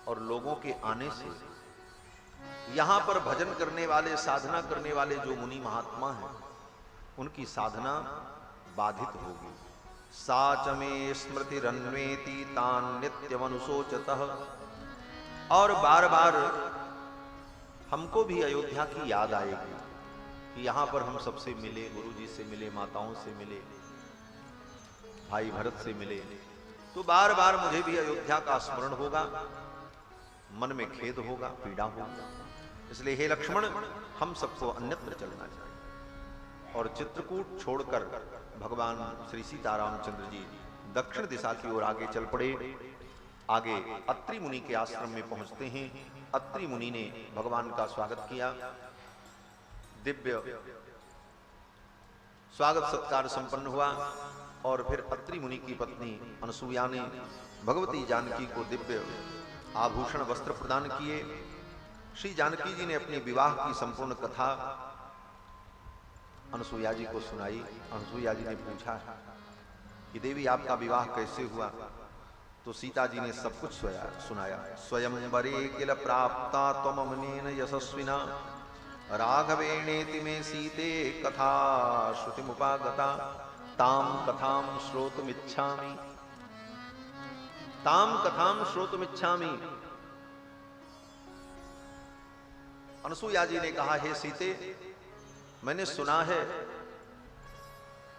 Speaker 1: और लोगों के आने से यहां पर भजन करने वाले, साधना करने वाले जो मुनि महात्मा हैं, उनकी साधना बाधित होगी। साच में स्मृति रन्वेति तान नित्यमनुशोचतः। और बार बार हमको भी अयोध्या की याद आएगी कि यहां पर हम सबसे मिले, गुरु जी से मिले, माताओं से मिले, भाई भरत से मिले, तो बार बार मुझे भी अयोध्या का स्मरण होगा, मन में खेद होगा, पीड़ा होगा। इसलिए हे लक्ष्मण, हम सबको अन्यत्र चलना चाहिए। और चित्रकूट छोड़कर भगवान श्री सीतारामचंद्र जी दक्षिण दिशा की ओर आगे चल पड़े। आगे अत्रि मुनि के आश्रम में पहुंचते हैं। अत्रि मुनि ने भगवान का स्वागत किया, दिव्य स्वागत सत्कार संपन्न हुआ। और फिर अत्रि मुनि की पत्नी अनसुया ने भगवती जानकी को दिव्य आभूषण वस्त्र प्रदान किए। श्री जानकी जी ने अपनी विवाह की संपूर्ण कथा अनसुया जी को सुनाई। अनसुया जी ने पूछा कि देवी आपका विवाह कैसे हुआ? तो सीता जी ने सब कुछ सुनाया। स्वयंवरे किल प्राप्ता त्वमनेन यशस्विना राघवेणेति मे सीते कथा श्रुतिमुपागता ताम कथाम श्रोतुमिच्छामि, ताम कथाम श्रोतुमिच्छामि। अनसुया जी ने कहा, हे सीते, मैंने सुना है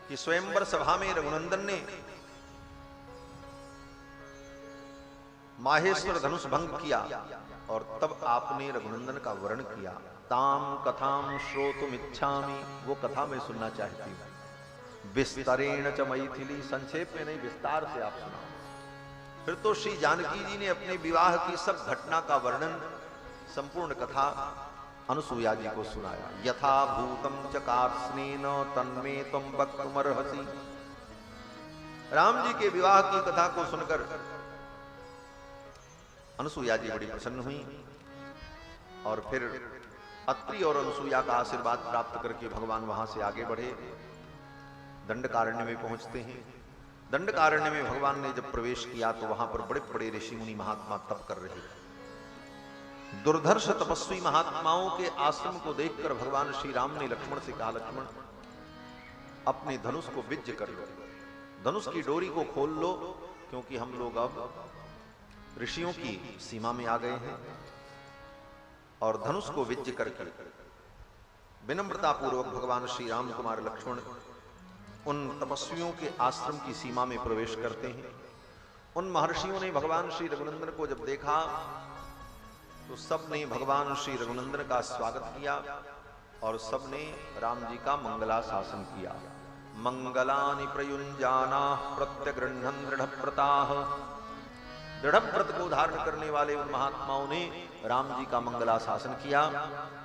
Speaker 1: कि स्वयंवर सभा में रघुनंदन ने माहेश्वर धनुष भंग किया और तब आपने रघुनंदन का वर्ण किया। ताम कथाम श्रोतुमिच्छामि, वो कथा मैं सुनना चाहती हूं। विस्तरेण च मैथिली, संक्षेप में नहीं, विस्तार से आप सुनाओ। फिर तो श्री जानकी जी ने अपने विवाह की सब घटना का वर्णन, संपूर्ण कथा अनुसूया जी को सुनाया। यथा भूतम चकार स्नेन तन्मे तुम वक्तुमर्हसि। राम जी के विवाह की कथा को सुनकर अनुसूया जी बड़ी प्रसन्न हुई और फिर अत्रि और अनुसूया का आशीर्वाद प्राप्त करके भगवान वहां से आगे बढ़े, दंडकारण्य में पहुंचते हैं। दंडकारण्य में भगवान ने जब प्रवेश किया तो वहां पर बड़े बड़े ऋषि मुनि महात्मा तप कर रहे थे। दुर्धर्ष तपस्वी महात्माओं के आश्रम को देखकर भगवान श्री राम ने लक्ष्मण से कहा, लक्ष्मण अपने धनुष को विज्ज कर लो, धनुष की डोरी को खोल लो, क्योंकि हम लोग अब ऋषियों की सीमा में आ गए हैं। और धनुष को विज्ज करके विनम्रता पूर्वक भगवान श्री राम कुमार लक्ष्मण उन तपस्वियों के आश्रम की सीमा में प्रवेश करते हैं। उन महर्षियों ने भगवान श्री रघुनंदन को जब देखा तो सब ने भगवान श्री रघुनंदन का स्वागत किया और सब ने राम जी का मंगलाशासन किया। मंगलानि प्रयुंजाना प्रत्यगृह्णन् दृढ़व्रताः। दृढ़व्रत को धारण करने वाले उन महात्माओं ने राम जी का मंगलाशासन किया।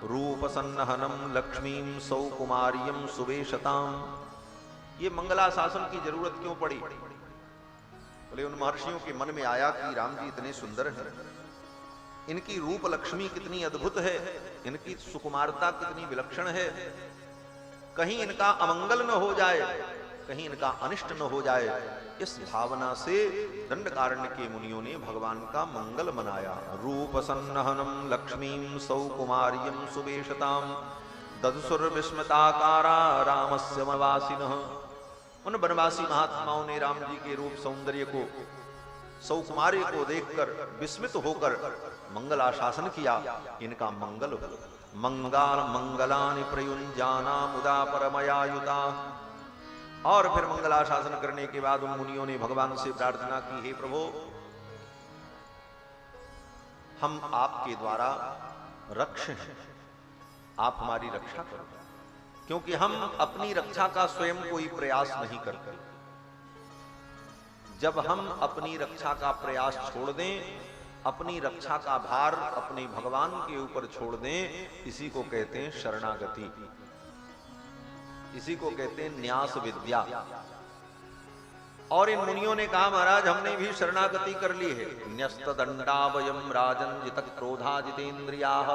Speaker 1: रूप सन्नहनम लक्ष्मीम सौकुमार्यम सुवेशताम। ये मंगलाशासन की जरूरत क्यों पड़ी? बोले उन महर्षियों के मन में आया कि राम जी इतने सुंदर हैं, इनकी रूप लक्ष्मी कितनी अद्भुत है, इनकी सुकुमारता कितनी विलक्षण है, कहीं इनका अमंगल न हो जाए, कहीं इनका अनिष्ट न हो जाए। इस भावना से दंडकारण्य के मुनियों ने भगवान का मंगल मनाया। रूप सन्नहनम लक्ष्मीम सौकुमार्यम सुवेशताम ददसुर विस्मिताकारा रामस्य वनवासिनः। उन वनवासी महात्माओं ने राम जी के रूप सौंदर्य को, सौकुमार्य को देखकर विस्मित होकर मंगलाशासन किया, इनका मंगल हो। मंगलानि प्रयुंजाना मुदा परमयायुता। और फिर मंगलाशासन करने के बाद उन मुनियों ने भगवान से प्रार्थना की, हे प्रभु हम आपके द्वारा रक्ष हैं, आप हमारी रक्षा करो, क्योंकि हम अपनी रक्षा का स्वयं कोई प्रयास नहीं करते। जब हम अपनी रक्षा का प्रयास छोड़ दें, अपनी रक्षा का भार अपने भगवान के ऊपर छोड़ दें, इसी को कहते हैं शरणागति, इसी को कहते हैं न्यास विद्या। और इन मुनियों ने कहा, महाराज हमने भी शरणागति कर ली है। न्यस्त दंडावयम राजन जित क्रोधा जितेन्द्रियाः।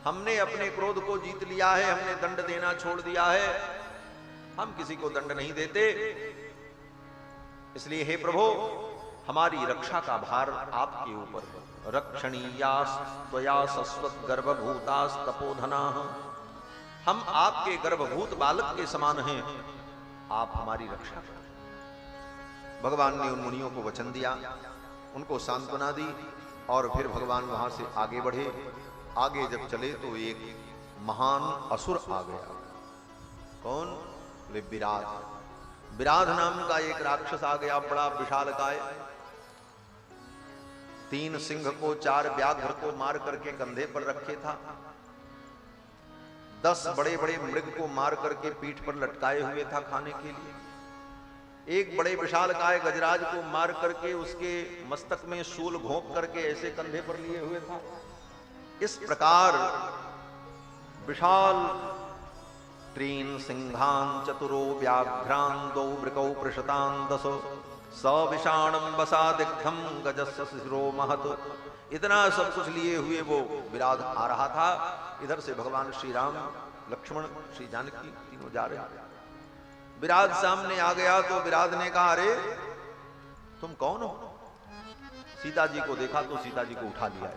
Speaker 1: हमने अपने क्रोध को जीत लिया है, हमने दंड देना छोड़ दिया है, हम किसी को दंड नहीं देते। इसलिए हे प्रभु हमारी रक्षा का भार आपके ऊपर है। रक्षणीयास्त्वया सस्वत गर्भभूतास्तपोधनाः। हम आपके गर्भभूत बालक के समान हैं, आप हमारी रक्षा करें। भगवान ने उन मुनियों को वचन दिया, उनको सांत्वना दी और फिर भगवान वहां से आगे बढ़े। आगे जब चले तो एक महान असुर आ गया। कौन? बोले विराध। विराध नाम का एक राक्षस आ गया, बड़ा विशालकाय। 3 सिंह को 4 व्याघ्र को मार करके कंधे पर रखे था। 10 बड़े बड़े मृग को मार करके पीठ पर लटकाए हुए था खाने के लिए। एक बड़े विशालकाय गजराज को मार करके उसके मस्तक में शूल घोंप करके ऐसे कंधे पर लिए हुए था। इस प्रकार विशाल 3 सिंहान 4 व्याघ्रान 2 वृकौ पृषतान 10 सविषाणम वसादिग्धम गजस्य शिरो महत। इतना सब कुछ लिए हुए वो विराध आ रहा था। इधर से भगवान श्री राम, लक्ष्मण, श्री जानकी तीनों जा रहे हैं। विराध सामने आ गया तो विराध ने कहा, अरे तुम कौन हो? सीता जी को देखा तो सीता जी को उठा लिया।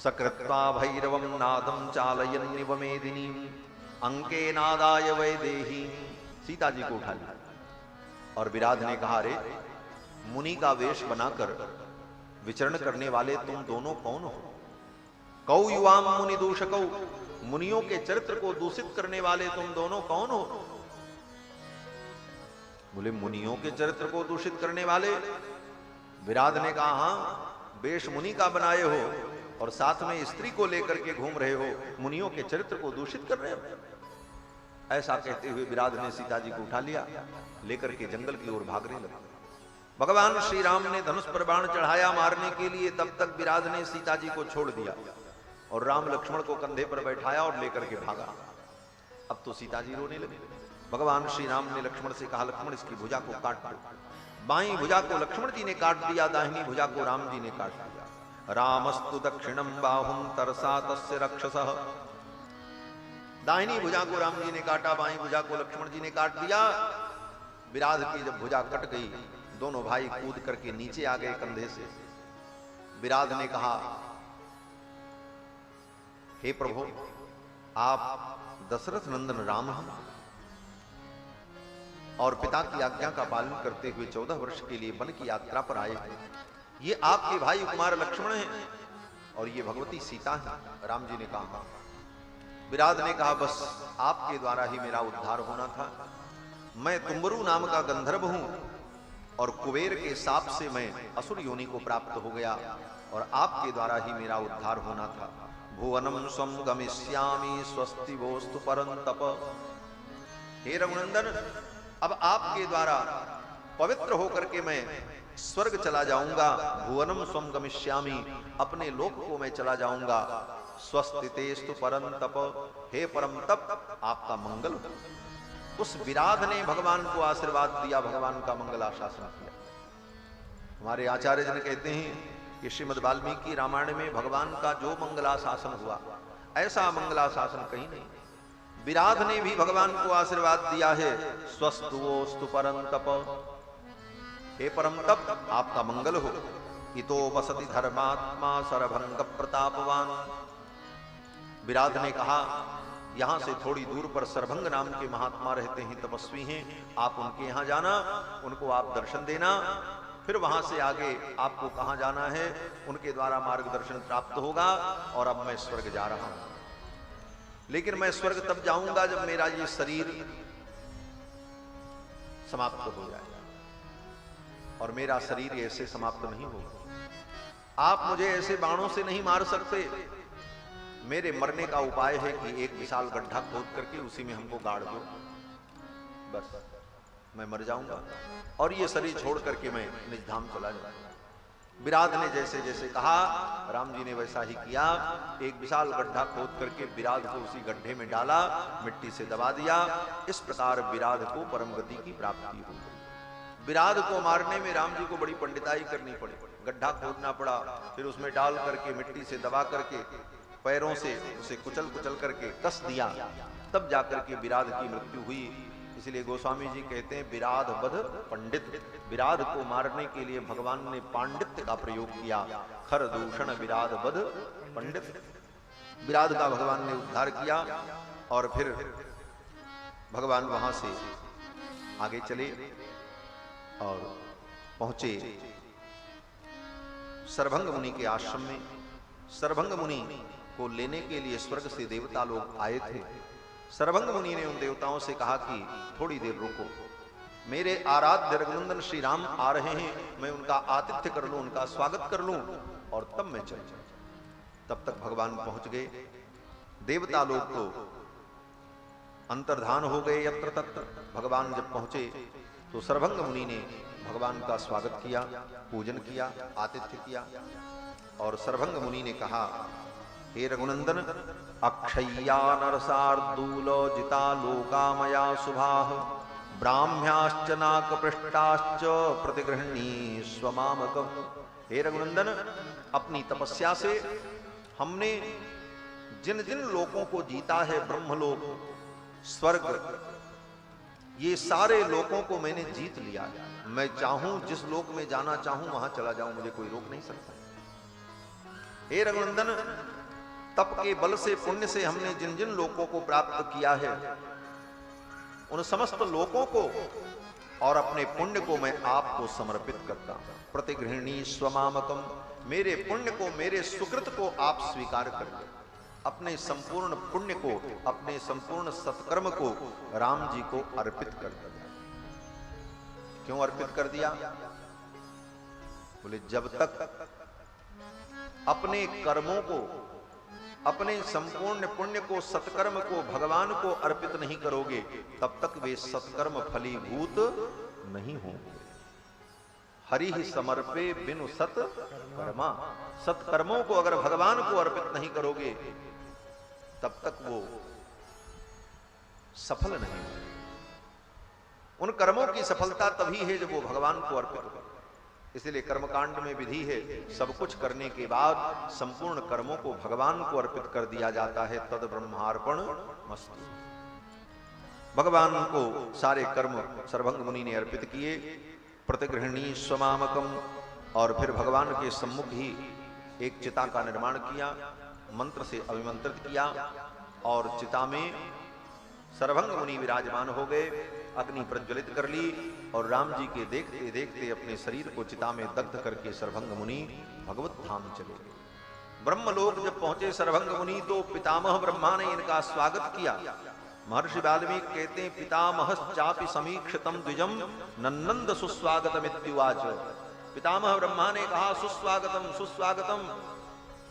Speaker 1: सकृत्वा भैरवम नादम चालयन्निव मेदिनी अंके नादाय वैदेही। सीता जी को उठा लिया और विराध ने कहा, अरे मुनि का वेश बनाकर विचरण करने वाले तुम दोनों कौन हो? कौ युवाम मुनि दूषकौ। मुनियों के चरित्र को दूषित करने वाले तुम दोनों कौन हो? बोले मुनियों के चरित्र को दूषित करने वाले? विराध ने कहा, हां, वेश मुनि का बनाए हो और साथ में स्त्री को लेकर के घूम रहे हो, मुनियों के चरित्र को दूषित कर रहे हो। ऐसा कहते हुए विराध ने सीता जी को उठा लिया, लेकर के जंगल की ओर भागने लगे। भगवान श्री राम ने धनुष पर बाण चढ़ाया मारने के लिए, तब तक विराध ने सीता जी को छोड़ दिया। और राम लक्ष्मण को कंधे पर बैठाया और लेकर के भागा। अब तो सीता जी रोने लगे। भगवान श्री राम ने लक्ष्मण से कहा, लक्ष्मण इसकी भुजा को काट दो। बाईं भुजा को लक्ष्मण जी ने काट दिया, दाहिनी भुजा को राम जी ने काट दिया। रामस्तु दक्षिणम बाहुम तरसा तस्य रक्षसः। दाहिनी भुजा को राम जी ने काटा, बाईं भुजा को लक्ष्मण जी ने काट दिया। विराध की जब भुजा कट गई, दोनों भाई कूद करके नीचे आ गए कंधे से। विराध ने कहा, हे प्रभु, आप दशरथ नंदन राम हैं और पिता की आज्ञा का पालन करते हुए 14 वर्ष के लिए वन की यात्रा पर आए हैं। ये आपके भाई कुमार लक्ष्मण हैं और ये भगवती सीता है। राम जी ने कहा। विराध ने कहा, बस आपके द्वारा ही मेरा उद्धार होना था। मैं तुम्बरु नाम का गंधर्व हूं और कुबेर के शाप से मैं असुर योनि को प्राप्त हो गया और आपके द्वारा ही मेरा उद्धार होना था। भुवनम स्वम गमिष्यामि स्वस्ति वोस्तु परंतप। हे रघुनंदन, अब आपके द्वारा पवित्र होकर के मैं स्वर्ग चला जाऊंगा। भुवनम स्वम गमिष्यामि, अपने लोक को मैं चला जाऊंगा। स्वस्ति तेस्तु परंतप, हे परम तप, आपका मंगल हो। उस विराध ने भगवान को आशीर्वाद दिया, भगवान का मंगल आशासन किया। हमारे आचार्य जन कहते हैं कि श्रीमद् वाल्मीकि रामायण में भगवान का जो मंगलाशासन हुआ, ऐसा मंगलाशासन कहीं नहीं। विराध ने भी भगवान को आशीर्वाद दिया है, स्वस्तु वोस्तु परम तप, हे परम तप, आपका मंगल हो। इतो वसति धर्मात्मा सरभंग प्रतापवान। विराध ने कहा, यहां से थोड़ी दूर पर सरभंग नाम के महात्मा रहते हैं, तपस्वी हैं, आप उनके यहां जाना, उनको आप दर्शन देना। फिर वहां से आगे आपको कहां जाना है, उनके द्वारा मार्गदर्शन प्राप्त होगा। और अब मैं स्वर्ग जा रहा हूं, लेकिन मैं स्वर्ग तब जाऊंगा जब मेरा ये शरीर समाप्त हो जाए, और मेरा शरीर ऐसे समाप्त नहीं होगा। आप मुझे ऐसे बाणों से नहीं मार सकते। मेरे मरने का उपाय है कि एक विशाल गड्ढा खोद करके उसी में हमको गाड़ दो, बस मैं मर जाऊंगा और ये शरीर छोड़ करके मैं निज धाम चला जाऊंगा। विराध ने जैसे जैसे कहा, राम जी ने वैसा ही किया। एक विशाल गड्ढा खोद करके विराध को उसी गड्ढे में डाला, मिट्टी से दबा दिया। इस प्रकार विराध को परम गति की प्राप्ति हुई। विराध को मारने में राम जी को बड़ी पंडिताई करनी पड़ी। गड्ढा खोदना पड़ा, फिर उसमें डाल करके मिट्टी से दबा करके पैरों से उसे कुचल कुचल करके कस दिया, तब जाकर के विराध की मृत्यु हुई। इसलिए गोस्वामी जी कहते हैं, विराध वध पंडित। विराध को मारने के लिए भगवान ने पांडित्य का प्रयोग किया। खर दूषण विराध वध पंडित। विराध का भगवान ने उद्धार किया और फिर भगवान वहां से आगे चले और पहुंचे सरभंग मुनि के आश्रम में। सरभंग मुनि को लेने के लिए स्वर्ग से देवता लोग आए थे। सरभंग मुनि ने उन देवताओं से कहा कि थोड़ी देर रुको, मेरे आराध्य रघुनंदन श्री राम आ रहे हैं, मैं उनका आतिथ्य कर लूं, उनका स्वागत कर लूं और तब मैं चल जाऊं। तब तक भगवान पहुंच गए। देवता लोग तो अंतर्धान हो गए यत्र तत्र। भगवान जब पहुंचे तो सरभंग मुनि ने भगवान का स्वागत किया, पूजन किया, आतिथ्य किया। और सरभंग मुनि ने कहा, हे रघुनंदन, अक्षय्या नरसार्दूल जिता लोकामया शुभाः ब्राह्म्याश्च नाकपृष्टाश्च प्रतिगृह्णी स्वमामकम्। हे रघुनंदन, अपनी तपस्या से हमने जिन जिन लोकों को जीता है, ब्रह्मलोक, स्वर्ग, ये सारे लोकों को मैंने जीत लिया है। मैं चाहूं जिस लोक में जाना चाहूं वहां चला जाऊं, मुझे कोई रोक नहीं सकता। हे रघुनंदन, तप के बल से, पुण्य से हमने जिन जिन लोकों को प्राप्त किया है, उन समस्त लोकों को और अपने पुण्य को मैं आपको समर्पित करता हूं। प्रतिगृहिणी स्वमामकम, मेरे पुण्य को, मेरे सुकृत को आप स्वीकार कर लो। अपने संपूर्ण पुण्य को, अपने संपूर्ण सत्कर्म को राम जी को अर्पित कर दिया। क्यों अर्पित कर दिया? बोले, जब तक अपने कर्मों को, अपने संपूर्ण पुण्य को, सत्कर्म को भगवान को अर्पित नहीं करोगे, तब तक वे सत्कर्म फलीभूत नहीं होंगे। हरि ही समर्पे बिनु सत कर्मा। सत्कर्मों को अगर भगवान को अर्पित नहीं करोगे तब तक वो सफल नहीं होंगे। उन कर्मों की सफलता तभी है जब वो भगवान को अर्पित हो। इसलिए कर्मकांड में विधि है, सब कुछ करने के बाद संपूर्ण कर्मों को भगवान को अर्पित कर दिया जाता है। तद ब्रह्मार्पण मस्तु। भगवान को सारे कर्म सर्वभंग मुनि ने अर्पित किए। प्रतिगृहणी स्वमामकम, और फिर भगवान के सम्मुख ही एक चिता का निर्माण किया, मंत्र से अभिमंत्रित किया, और चिता में सर्वभंग मुनि विराजमान हो गए। अग्नि प्रज्वलित कर ली और राम जी के देखते देखते अपने शरीर को चिता में दग्ध करके सर्वभंग मुनि भगवत धाम चले गए। ब्रह्मलोक जब पहुंचे सर्वभंग मुनि तो पितामह ब्रह्मा ने इनका स्वागत किया। महर्षि वाल्मीकि कहते हैं, पितामहश्चापि समीक्षितम द्विजम नन्नंद सुस्वागतमित्युवाच। पितामह ब्रह्मा ने कहा, सुस्वागतम सुस्वागतम,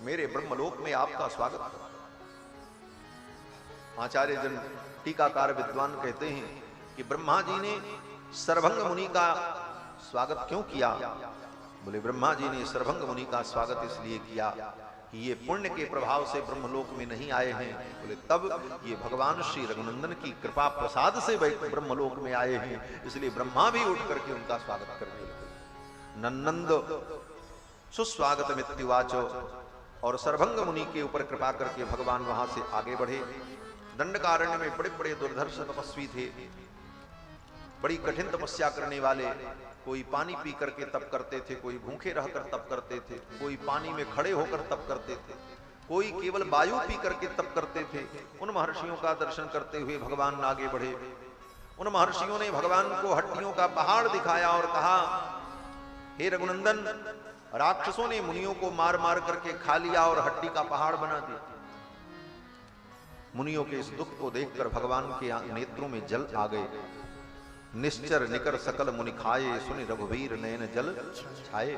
Speaker 1: मेरे ब्रह्मलोक में आपका स्वागत। आचार्य जन टीकाकार विद्वान कहते हैं कि ब्रह्मा जी ने सर्वभंग मुनि का स्वागत क्यों किया? बोले ब्रह्मा जी ने सर्वभंग मुनि का स्वागत इसलिए किया कि ये पुण्य के प्रभाव से ब्रह्मलोक में नहीं आए हैं। बोले तब ये भगवान श्री रघुनंदन की कृपा प्रसाद से ब्रह्मलोक में आए हैं, इसलिए ब्रह्मा भी उठ करके उनका स्वागत करने लगे। नन्नंद सुस्वागत मित्युवाच। और सर्वभंग मुनि के ऊपर कृपा करके भगवान वहां से आगे बढ़े। दंडकारण्य में बड़े बड़े दुर्धर्ष तपस्वी थे, बड़ी कठिन तपस्या करने वाले। कोई पानी पी करके तप करते थे, कोई भूखे रहकर तप करते थे, कोई पानी में खड़े होकर तप करते थे, कोई केवल वायु पी करके तप करते थे। उन महर्षियों का दर्शन करते हुए भगवान आगे बढ़े। उन महर्षियों ने भगवान को हड्डियों का पहाड़ दिखाया और कहा, हे रघुनंदन, राक्षसों ने मुनियों को मार मार करके खा लिया और हड्डी का पहाड़ बना दिया। मुनियों के इस दुख को देखकर भगवान के नेत्रों में जल आ गए। निश्चर निकर सकल मुनि खाए, सुनि रघुवीर नयन जल छाए।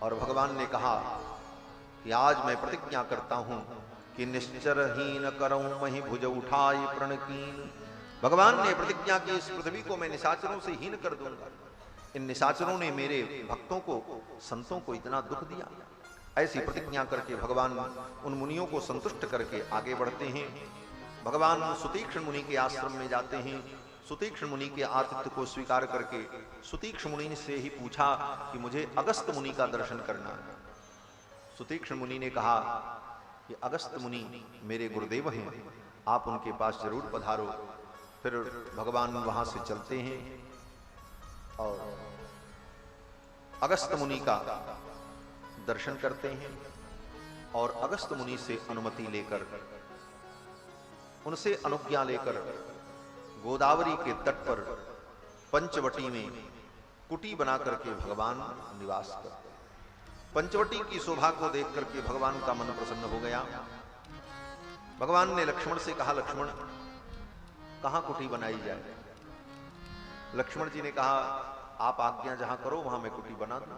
Speaker 1: और भगवान ने कहा कि आज मैं प्रतिज्ञा करता हूं कि निश्चर हीन करऊं मही भुज उठाई प्रणकीन। भगवान ने प्रतिज्ञा की, इस पृथ्वी को मैं निशाचरों से हीन कर दूंगा। इन निशाचरों ने मेरे भक्तों को, संतों को इतना दुख दिया। ऐसी प्रतिज्ञा करके भगवान उन मुनियों को संतुष्ट करके आगे बढ़ते हैं। भगवान सुतीक्ष्ण मुनि के आश्रम में जाते हैं। सुतीक्ष्ण मुनि के आतिथ्य को स्वीकार करके सुतीक्ष्ण मुनि से ही पूछा कि मुझे अगस्त मुनि का दर्शन करना है। सुतीक्ष्ण मुनि ने कहा कि अगस्त मुनि मेरे गुरुदेव हैं, आप उनके पास जरूर पधारो। फिर भगवान वहां से चलते हैं और अगस्त मुनि का दर्शन करते हैं और अगस्त मुनि से अनुमति लेकर, उनसे अनुज्ञा लेकर गोदावरी के तट पर पंचवटी में कुटी बना करके भगवान निवास करते। पंचवटी की शोभा को देख करके भगवान का मन प्रसन्न हो गया। भगवान ने लक्ष्मण से कहा, लक्ष्मण कहां कुटी बनाई जाए? लक्ष्मण जी ने कहा, आप आज्ञा जहां करो वहां मैं कुटी बना दूं।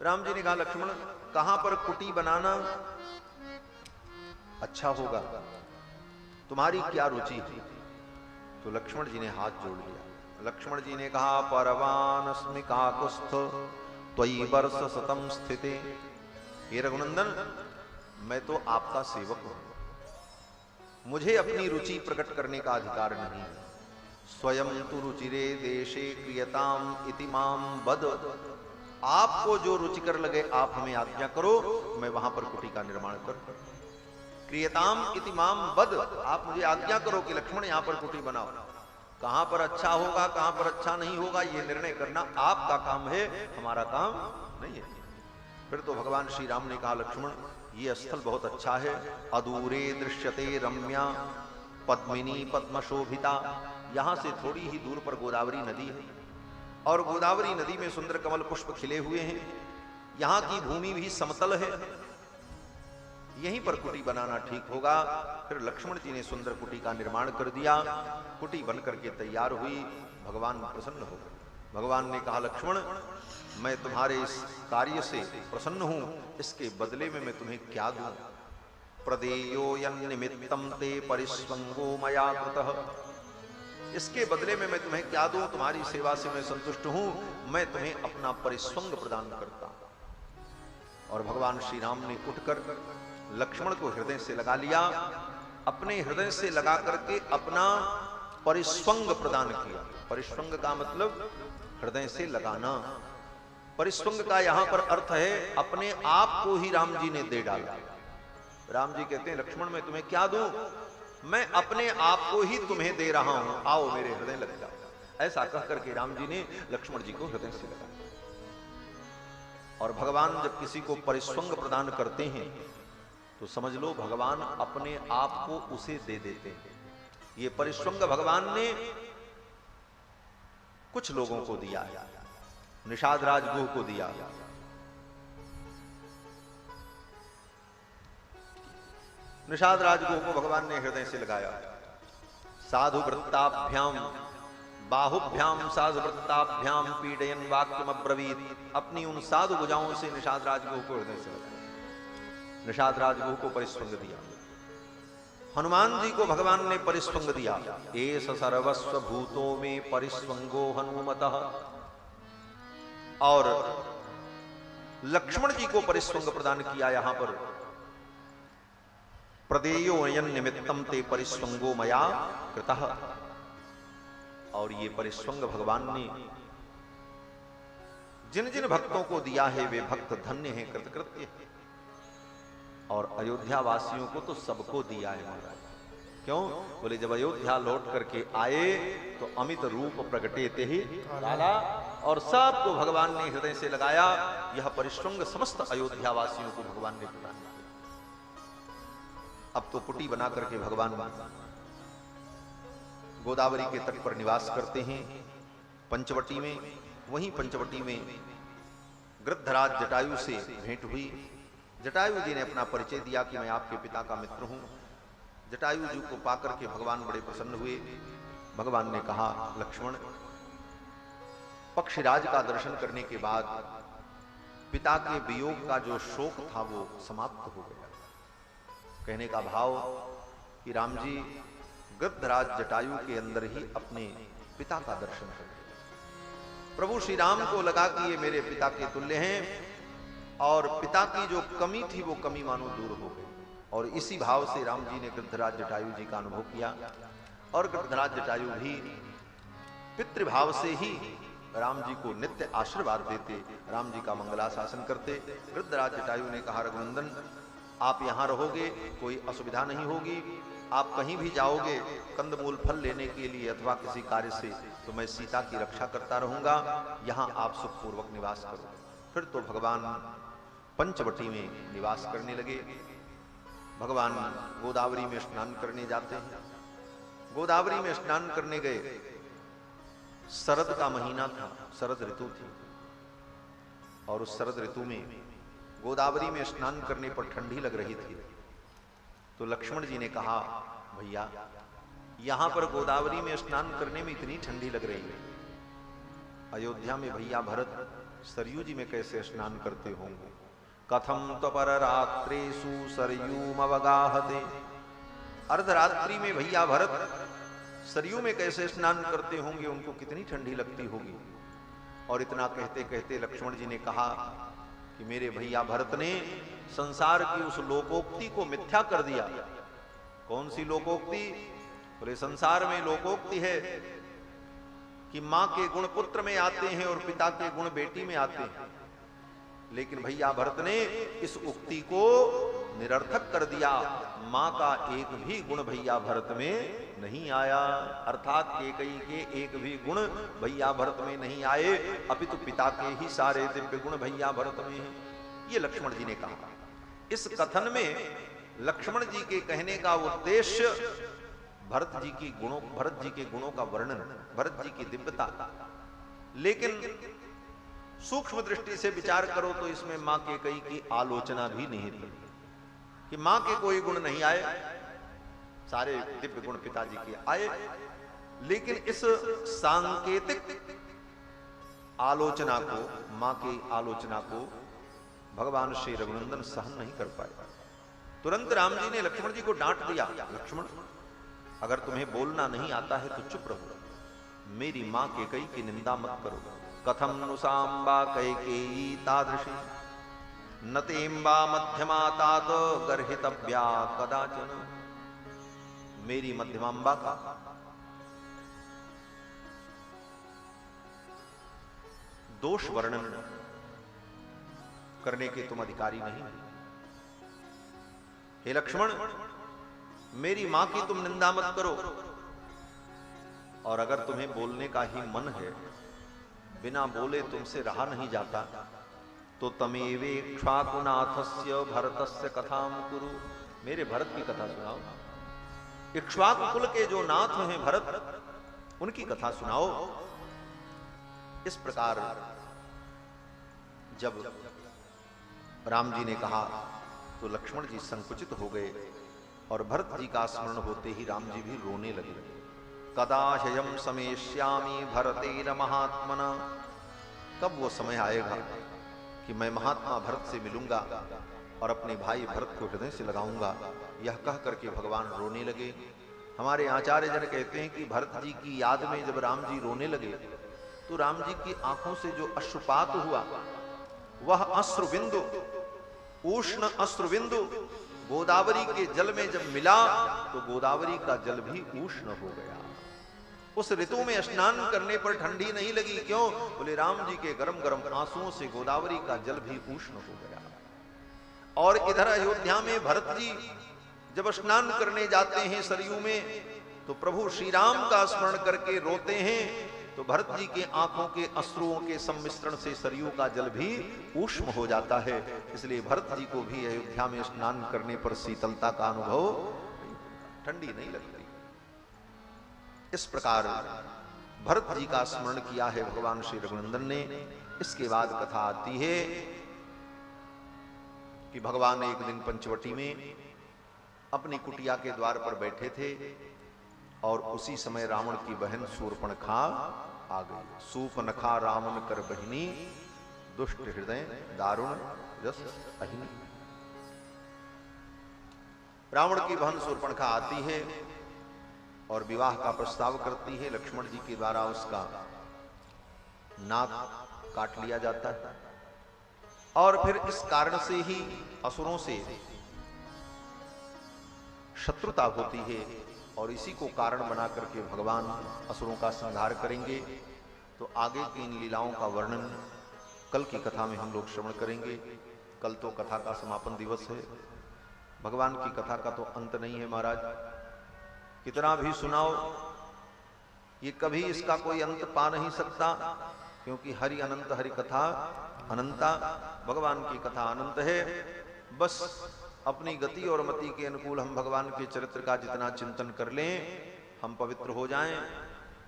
Speaker 1: राम जी ने कहा, लक्ष्मण कहां पर कुटी बनाना अच्छा होगा, तुम्हारी क्या रुचि है? तो लक्ष्मण जी ने हाथ जोड़ लिया। लक्ष्मण जी ने कहा, परवानस्मि काकुस्थ त्वयि वर्ष शतम स्थिते। हे रघुनंदन, मैं तो आपका सेवक हूं, मुझे अपनी रुचि प्रकट करने का अधिकार नहीं है। स्वयं तु रुचिरे देशे क्रियताम इति माम बद। आपको जो रुचिकर लगे आप हमें आज्ञा करो, मैं वहां पर कुटी का निर्माण करूं। क्रियताम इति माम बद, आप मुझे आज्ञा करो कि लक्ष्मण यहां पर कुटी बनाओ। कहां पर अच्छा होगा, कहां पर अच्छा नहीं होगा, यह निर्णय करना आपका काम है, हमारा काम नहीं है। फिर तो भगवान श्री राम ने कहा, लक्ष्मण ये स्थल बहुत अच्छा है। अदूरे दृश्यते रम्या पद्मिनी पद्मशोभिता। यहां से थोड़ी ही दूर पर गोदावरी नदी है और गोदावरी नदी में सुंदर कमल पुष्प खिले हुए हैं। यहां की भूमि भी समतल है, यहीं पर कुटी बनाना ठीक होगा। फिर लक्ष्मण जी ने सुंदर कुटी का निर्माण कर दिया। कुटी बन करके तैयार हुई। भगवान प्रसन्न हो गए। भगवान ने कहा, लक्ष्मण मैं तुम्हारे इस कार्य से प्रसन्न हूं, इसके बदले में मैं तुम्हें क्या दूं? प्रदेयो यन्निमित्तम ते परिस्वंगो मया कृतः। इसके बदले में मैं तुम्हें क्या दूं? तुम्हारी सेवा से मैं संतुष्ट हूं, मैं तुम्हें अपना परिस्वंग प्रदान करता हूं। और भगवान श्री राम ने उठकर लक्ष्मण को हृदय से लगा लिया, अपने हृदय से लगा करके अपना परिस्वंग प्रदान किया। परिस्वंग का मतलब हृदय से लगाना। परिस्वंग का यहां पर अर्थ है अपने आप को ही राम जी ने दे डाला। राम जी कहते हैं लक्ष्मण मैं तुम्हें क्या दूं? मैं अपने आप को ही तुम्हें दे रहा हूं, आओ मेरे हृदय लग जाओ। ऐसा कह करके राम जी ने लक्ष्मण जी को हृदय से लगाया। और भगवान जब किसी को परिस्वंग प्रदान करते हैं तो समझ लो भगवान अपने आप को उसे दे देते हैं। ये परिस्वंग भगवान ने कुछ लोगों को दिया है, निषाद राजगुह को दिया, निषाद राजगुह को भगवान ने हृदय से लगाया। साधु वृत्ताभ्याम बाहुभ्याम साधु वृत्ताभ्याम पीडयन वाक्यम अब्रवीत। अपनी उन साधु भुजाओं से निषाद राजगुह को हृदय से लगाया, निषाद राजगुह को परिस्वंग दिया। हनुमान जी को भगवान ने परिस्वंग दिया। एस सर्वस्व भूतों में परिस्वंगो हनुमतः। और लक्ष्मण जी को परिस्वंग प्रदान किया। यहां पर प्रदेयो अयन निमित्तम ते परिस्वंगो मया कृतः। और ये परिस्वंग भगवान ने जिन जिन भक्तों को दिया है वे भक्त धन्य हैं, कृतकृत्य हैं। और अयोध्या वासियों को तो सबको दिया है महाराज। क्यों? बोले जब अयोध्या लौट करके आए तो अमित रूप प्रगटे ते ही लाला, और सबको भगवान ने हृदय से लगाया। यह परिश्रम समस्त अयोध्या वासियों को भगवान ने प्रदान किया। अब तो कुटी बना करके भगवान गोदावरी के तट पर निवास करते हैं पंचवटी में। वहीं पंचवटी में गृद्धराज जटायु से भेंट हुई। जटायु जी ने अपना परिचय दिया कि मैं आपके पिता का मित्र हूं। जटायु जी को पाकर के भगवान बड़े प्रसन्न हुए। भगवान ने कहा लक्ष्मण, पक्षीराज का दर्शन करने के बाद पिता के वियोग का जो शोक था वो समाप्त हो गया। कहने का भाव कि राम जी गृद्धराज जटायु के अंदर ही अपने पिता का दर्शन कर लिया। प्रभु श्री राम को लगा कि ये मेरे पिता के तुल्य हैं और पिता की जो कमी थी वो कमी मानो दूर हो गई। और इसी भाव से राम जी ने गृद्धराज जटायु जी का अनुभव किया। और गृद्धराज जटायु भी पितृभाव से ही राम जी को नित्य आशीर्वाद देते, राम जी का मंगलाशासन करते। गृद्धराज जटायु ने कहा रघुनंदन आप यहां रहोगे, कोई असुविधा नहीं होगी। आप कहीं भी जाओगे कंदमूल फल लेने के लिए अथवा किसी कार्य से, तो मैं सीता की रक्षा करता रहूंगा। यहां आप सुखपूर्वक निवास करो। फिर तो भगवान पंचवटी में निवास करने लगे। भगवान गोदावरी में स्नान करने जाते हैं। गोदावरी में स्नान करने गए। शरद का महीना था, शरद ऋतु थी। और उस शरद ऋतु में गोदावरी में स्नान करने पर ठंडी लग रही थी। तो लक्ष्मण जी ने कहा भैया यहां पर गोदावरी में स्नान करने में इतनी ठंडी लग रही है, अयोध्या में भैया भरत सरयू जी में कैसे स्नान करते होंगे। कथम त्वपर रात्रेषु सरयूम अवगाहते। अर्धरात्रि में भैया भरत सरयू में कैसे स्नान करते होंगे, उनको कितनी ठंडी लगती होगी। और इतना कहते कहते लक्ष्मण जी ने कहा कि मेरे भैया भरत ने संसार की उस लोकोक्ति को मिथ्या कर दिया। कौन सी लोकोक्ति? बोले संसार में लोकोक्ति है कि मां के गुण पुत्र में आते हैं और पिता के गुण बेटी में आते हैं। लेकिन भैया भरत ने इस उक्ति को निरर्थक कर दिया। मां का एक भी गुण भैया भरत में नहीं आया, अर्थात केकई के एक भी गुण भैया भरत में नहीं आए, अपितु पिता के ही सारे दिव्य गुण भैया भरत में हैं। ये लक्ष्मण जी ने कहा। इस कथन में लक्ष्मण जी के कहने का उद्देश्य भरत जी के गुणों का वर्णन, भरत जी की दिव्यता। लेकिन सूक्ष्म दृष्टि से विचार करो तो इसमें मां के कई की आलोचना भी नहीं थी कि मां के कोई गुण नहीं आए, सारे दिव्य गुण पिताजी के आए। लेकिन इस सांकेतिक आलोचना को, मां की आलोचना को भगवान श्री रघुनंदन सहन नहीं कर पाए। तुरंत राम जी ने लक्ष्मण जी को डांट दिया, लक्ष्मण अगर तुम्हें बोलना नहीं आता है तो चुप रहो। मेरी मां कैकेयी की निंदा मत करो। कथम नुसाम्बा कैकेयी तादृशी न तेम्बा मध्यमा तात गर्हितव्या कदाचन। मेरी मध्यमांबा का दोष वर्णन करने के तुम अधिकारी नहीं। हे लक्ष्मण, मेरी मां की तुम निंदा मत करो, और अगर तुम्हें बोलने का ही मन है, बिना बोले तुमसे रहा नहीं जाता, तो तमेवेक्ष्वाकुनाथस्य भरतस्य कथाम कुरु। मेरे भरत की कथा सुनाओ। इक्ष्वाकु कुल के जो नाथ हैं भरत, उनकी कथा सुनाओ। इस प्रकार जब राम जी ने कहा तो लक्ष्मण जी संकुचित हो गए, और भरत जी का स्मरण होते ही राम जी भी रोने लगे। कदा ह्ययं समेष्यामि भरतेन महात्मना। कब वो समय आएगा कि मैं महात्मा भरत से मिलूंगा और अपने भाई भरत को हृदय से लगाऊंगा। यह कह करके भगवान रोने लगे। हमारे आचार्य जन कहते हैं कि भरत जी की याद में जब राम जी रोने लगे तो राम जी की आंखों से जो अश्रुपात हुआ, वह अश्रुबिंदु, उष्ण अश्रुबिंदु गोदावरी के जल में जब मिला तो गोदावरी का जल भी उष्ण हो गया। उस ऋतु में स्नान करने पर ठंडी नहीं लगी। क्यों? बोले राम जी के गरम गरम आंसुओं से गोदावरी का जल भी उष्ण हो गया। और इधर अयोध्या में भरत जी जब स्नान करने जाते हैं सरयू में, तो प्रभु श्री राम का स्मरण करके रोते हैं, तो भरत जी के आंखों के अश्रुओं के सम्मिश्रण से सरयू का जल भी ऊष्म हो जाता है। इसलिए भरत जी को भी अयोध्या में स्नान करने पर शीतलता का अनुभव, ठंडी नहीं लगती। इस प्रकार भरत जी का स्मरण किया है भगवान श्री रघुनंदन ने। इसके बाद कथा आती है कि भगवान एक दिन पंचवटी में अपनी कुटिया के द्वार पर बैठे थे, और उसी समय रावण की बहन शूर्पणखा आ गई। सूपनखा रावण कर बहिनी, दुष्ट हृदय दारुण रस अहिनी। रावण की बहन शूर्पणखा आती है और विवाह का प्रस्ताव करती है। लक्ष्मण जी के द्वारा उसका नाक काट लिया जाता है, और फिर इस कारण से ही असुरों से शत्रुता होती है, और इसी को कारण बना करके भगवान असुरों का संहार करेंगे। तो आगे की इन लीलाओं का वर्णन कल की कथा में हम लोग श्रवण करेंगे। कल तो कथा का समापन दिवस है। भगवान की कथा का तो अंत नहीं है महाराज। कितना भी सुनाओ, ये कभी इसका कोई अंत पा नहीं सकता, क्योंकि हरि अनंत हरि कथा अनंता। भगवान की कथा अनंत है। बस अपनी गति और मति के अनुकूल हम भगवान के चरित्र का जितना चिंतन कर लें, हम पवित्र हो जाएं।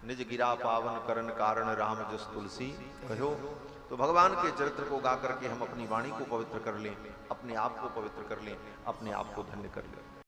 Speaker 1: निज गिरा पावन करण कारण राम जस तुलसी कहो। तो भगवान के चरित्र को गा करके हम अपनी वाणी को पवित्र कर लें, अपने आप को पवित्र कर लें, अपने आप को धन्य कर लें।